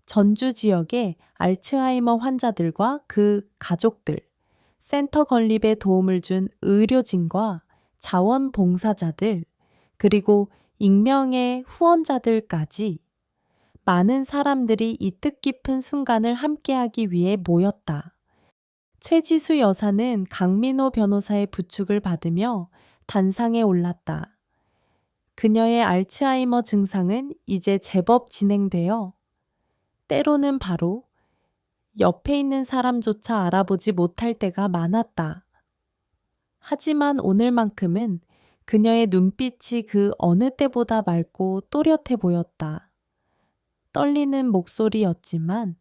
전주 지역의 알츠하이머 환자들과 그 가족들, 센터 건립에 도움을 준 의료진과 자원봉사자들, 그리고 익명의 후원자들까지 많은 사람들이 이 뜻깊은 순간을 함께하기 위해 모였다. 최지수 여사는 강민호 변호사의 부축을 받으며 단상에 올랐다. 그녀의 알츠하이머 증상은 이제 제법 진행되어 때로는 바로 옆에 있는 사람조차 알아보지 못할 때가 많았다. 하지만 오늘만큼은 그녀의 눈빛이 그 어느 때보다 맑고 또렷해 보였다. 떨리는 목소리였지만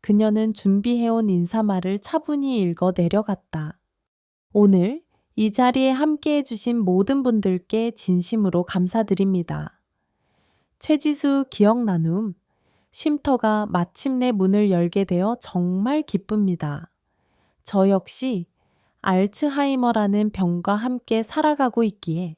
그녀는 준비해온 인사말을 차분히 읽어 내려갔다. 오늘 이 자리에 함께해 주신 모든 분들께 진심으로 감사드립니다. 최지수 기억 나눔 쉼터가 마침내 문을 열게 되어 정말 기쁩니다. 저 역시 알츠하이머라는 병과 함께 살아가고 있기에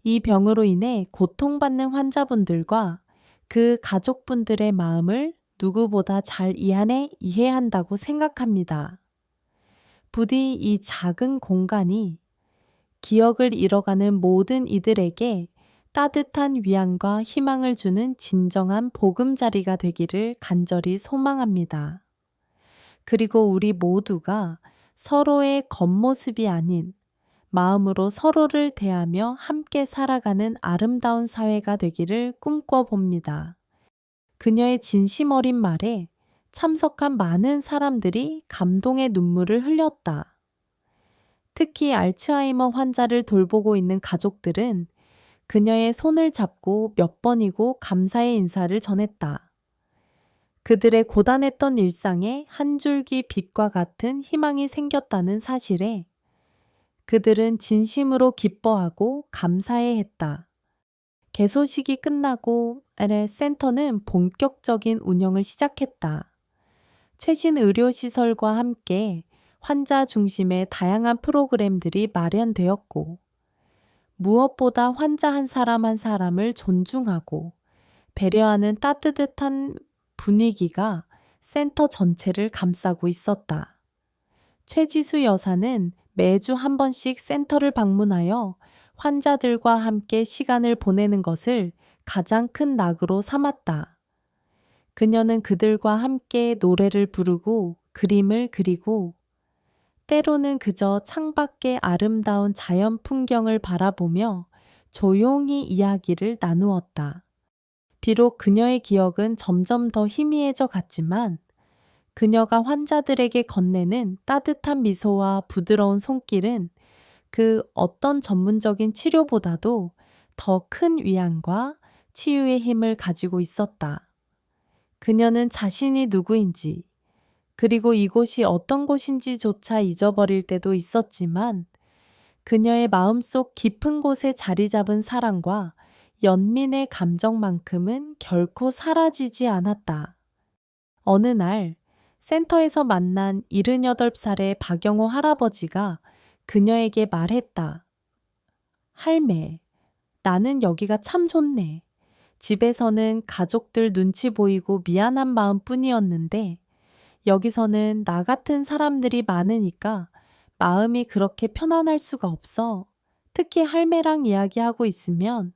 이 병으로 인해 고통받는 환자분들과 그 가족분들의 마음을 누구보다 잘 이해한다고 생각합니다. 부디 이 작은 공간이 기억을 잃어가는 모든 이들에게 따뜻한 위안과 희망을 주는 진정한 보금자리가 되기를 간절히 소망합니다. 그리고 우리 모두가 서로의 겉모습이 아닌 마음으로 서로를 대하며 함께 살아가는 아름다운 사회가 되기를 꿈꿔봅니다. 그녀의 진심 어린 말에 참석한 많은 사람들이 감동의 눈물을 흘렸다. 특히 알츠하이머 환자를 돌보고 있는 가족들은 그녀의 손을 잡고 몇 번이고 감사의 인사를 전했다. 그들의 고단했던 일상에 한 줄기 빛과 같은 희망이 생겼다는 사실에 그들은 진심으로 기뻐하고 감사해했다. 개소식이 끝나고 센터는 본격적인 운영을 시작했다. 최신 의료시설과 함께 환자 중심의 다양한 프로그램들이 마련되었고 무엇보다 환자 한 사람 한 사람을 존중하고 배려하는 따뜻한 분위기가 센터 전체를 감싸고 있었다. 최지수 여사는 매주 한 번씩 센터를 방문하여 환자들과 함께 시간을 보내는 것을 가장 큰 낙으로 삼았다. 그녀는 그들과 함께 노래를 부르고 그림을 그리고 때로는 그저 창밖의 아름다운 자연 풍경을 바라보며 조용히 이야기를 나누었다. 비록 그녀의 기억은 점점 더 희미해져 갔지만 그녀가 환자들에게 건네는 따뜻한 미소와 부드러운 손길은 그 어떤 전문적인 치료보다도 더 큰 위안과 치유의 힘을 가지고 있었다. 그녀는 자신이 누구인지 그리고 이곳이 어떤 곳인지조차 잊어버릴 때도 있었지만 그녀의 마음속 깊은 곳에 자리 잡은 사랑과 연민의 감정만큼은 결코 사라지지 않았다. 어느 날 센터에서 만난 78살의 박영호 할아버지가 그녀에게 말했다. 할매, 나는 여기가 참 좋네. 집에서는 가족들 눈치 보이고 미안한 마음뿐이었는데 여기서는 나 같은 사람들이 많으니까 마음이 그렇게 편안할 수가 없어. 특히 할매랑 이야기하고 있으면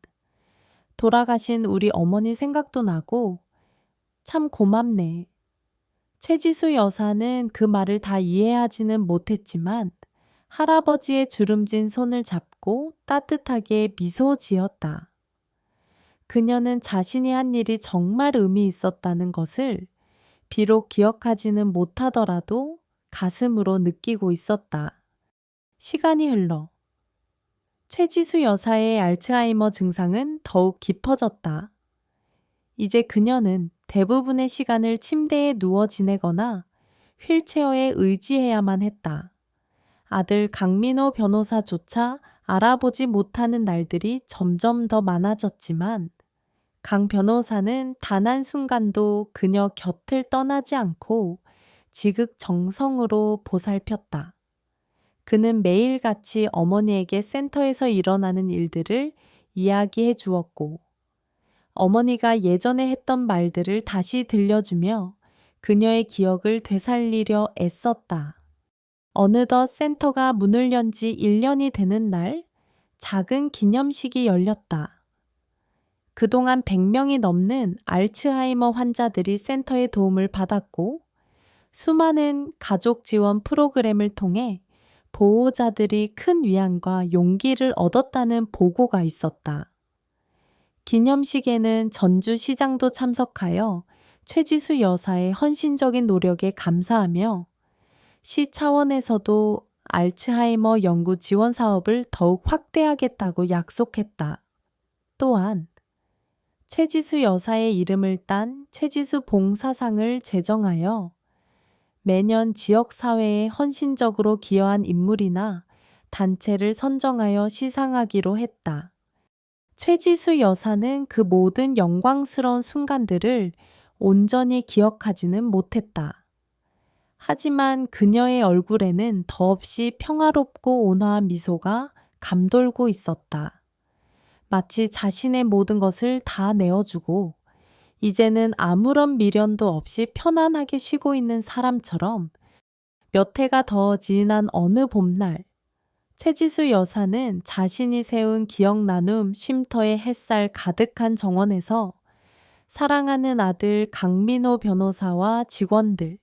돌아가신 우리 어머니 생각도 나고 참 고맙네. 최지수 여사는 그 말을 다 이해하지는 못했지만 할아버지의 주름진 손을 잡고 따뜻하게 미소 지었다. 그녀는 자신이 한 일이 정말 의미 있었다는 것을 비록 기억하지는 못하더라도 가슴으로 느끼고 있었다. 시간이 흘러 최지수 여사의 알츠하이머 증상은 더욱 깊어졌다. 이제 그녀는 대부분의 시간을 침대에 누워 지내거나 휠체어에 의지해야만 했다. 아들 강민호 변호사조차 알아보지 못하는 날들이 점점 더 많아졌지만 강 변호사는 단 한순간도 그녀 곁을 떠나지 않고 지극정성으로 보살폈다. 그는 매일같이 어머니에게 센터에서 일어나는 일들을 이야기해 주었고 어머니가 예전에 했던 말들을 다시 들려주며 그녀의 기억을 되살리려 애썼다. 어느덧 센터가 문을 연 지 1년이 되는 날 작은 기념식이 열렸다. 그동안 100명이 넘는 알츠하이머 환자들이 센터의 도움을 받았고 수많은 가족 지원 프로그램을 통해 보호자들이 큰 위안과 용기를 얻었다는 보고가 있었다. 기념식에는 전주시장도 참석하여 최지수 여사의 헌신적인 노력에 감사하며 시 차원에서도 알츠하이머 연구 지원 사업을 더욱 확대하겠다고 약속했다. 또한 최지수 여사의 이름을 딴 최지수 봉사상을 제정하여 매년 지역사회에 헌신적으로 기여한 인물이나 단체를 선정하여 시상하기로 했다. 최지수 여사는 그 모든 영광스러운 순간들을 온전히 기억하지는 못했다. 하지만 그녀의 얼굴에는 더없이 평화롭고 온화한 미소가 감돌고 있었다. 마치 자신의 모든 것을 다 내어주고 이제는 아무런 미련도 없이 편안하게 쉬고 있는 사람처럼 몇 해가 더 지난 어느 봄날 최지수 여사는 자신이 세운 기억 나눔 쉼터의 햇살 가득한 정원에서 사랑하는 아들 강민호 변호사와 직원들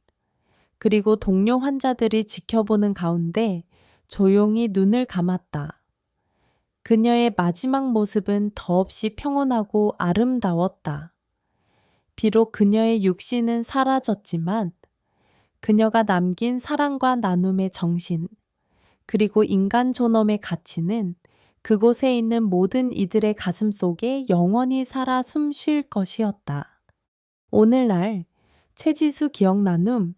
그리고 동료 환자들이 지켜보는 가운데 조용히 눈을 감았다. 그녀의 마지막 모습은 더없이 평온하고 아름다웠다. 비록 그녀의 육신은 사라졌지만 그녀가 남긴 사랑과 나눔의 정신, 그리고 인간 존엄의 가치는 그곳에 있는 모든 이들의 가슴 속에 영원히 살아 숨 쉴 것이었다. 오늘날 최지수 기억 나눔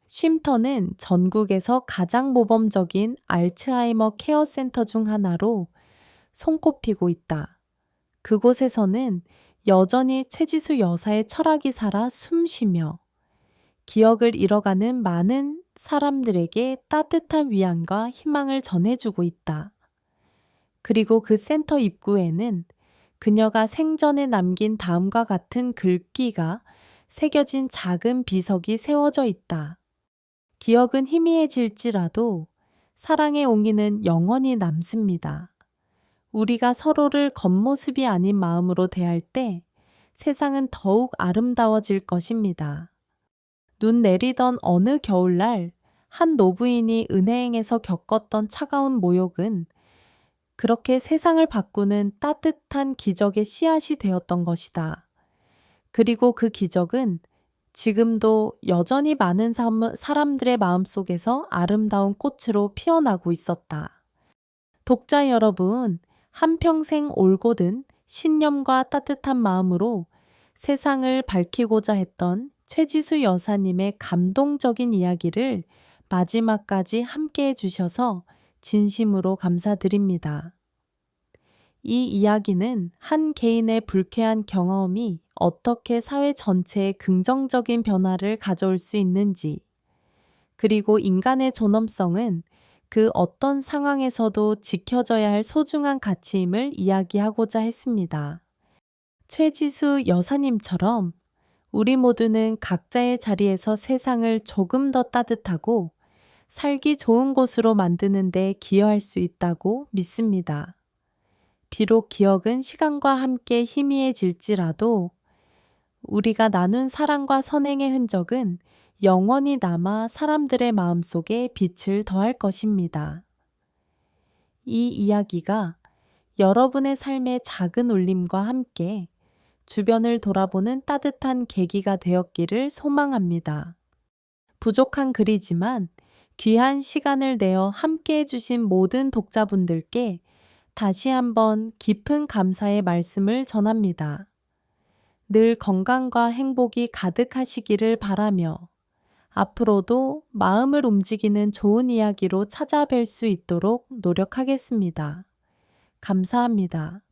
쉼터는 전국에서 가장 모범적인 알츠하이머 케어 센터 중 하나로 손꼽히고 있다. 그곳에서는 여전히 최지수 여사의 철학이 살아 숨쉬며 기억을 잃어가는 많은 사람들에게 따뜻한 위안과 희망을 전해주고 있다. 그리고 그 센터 입구에는 그녀가 생전에 남긴 다음과 같은 글귀가 새겨진 작은 비석이 세워져 있다. 기억은 희미해질지라도 사랑의 옹이는 영원히 남습니다. 우리가 서로를 겉모습이 아닌 마음으로 대할 때 세상은 더욱 아름다워질 것입니다. 눈 내리던 어느 겨울날 한 노부인이 은행에서 겪었던 차가운 모욕은 그렇게 세상을 바꾸는 따뜻한 기적의 씨앗이 되었던 것이다. 그리고 그 기적은 지금도 여전히 많은 사람들의 마음속에서 아름다운 꽃으로 피어나고 있었다. 독자 여러분, 한평생 올곧은 신념과 따뜻한 마음으로 세상을 밝히고자 했던 최지수 여사님의 감동적인 이야기를 마지막까지 함께 해주셔서 진심으로 감사드립니다. 이 이야기는 한 개인의 불쾌한 경험이 어떻게 사회 전체에 긍정적인 변화를 가져올 수 있는지, 그리고 인간의 존엄성은 그 어떤 상황에서도 지켜져야 할 소중한 가치임을 이야기하고자 했습니다. 최지수 여사님처럼 우리 모두는 각자의 자리에서 세상을 조금 더 따뜻하고 살기 좋은 곳으로 만드는 데 기여할 수 있다고 믿습니다. 비록 기억은 시간과 함께 희미해질지라도 우리가 나눈 사랑과 선행의 흔적은 영원히 남아 사람들의 마음속에 빛을 더할 것입니다. 이 이야기가 여러분의 삶의 작은 울림과 함께 주변을 돌아보는 따뜻한 계기가 되었기를 소망합니다. 부족한 글이지만 귀한 시간을 내어 함께 해주신 모든 독자분들께 다시 한번 깊은 감사의 말씀을 전합니다. 늘 건강과 행복이 가득하시기를 바라며 앞으로도 마음을 움직이는 좋은 이야기로 찾아뵐 수 있도록 노력하겠습니다. 감사합니다.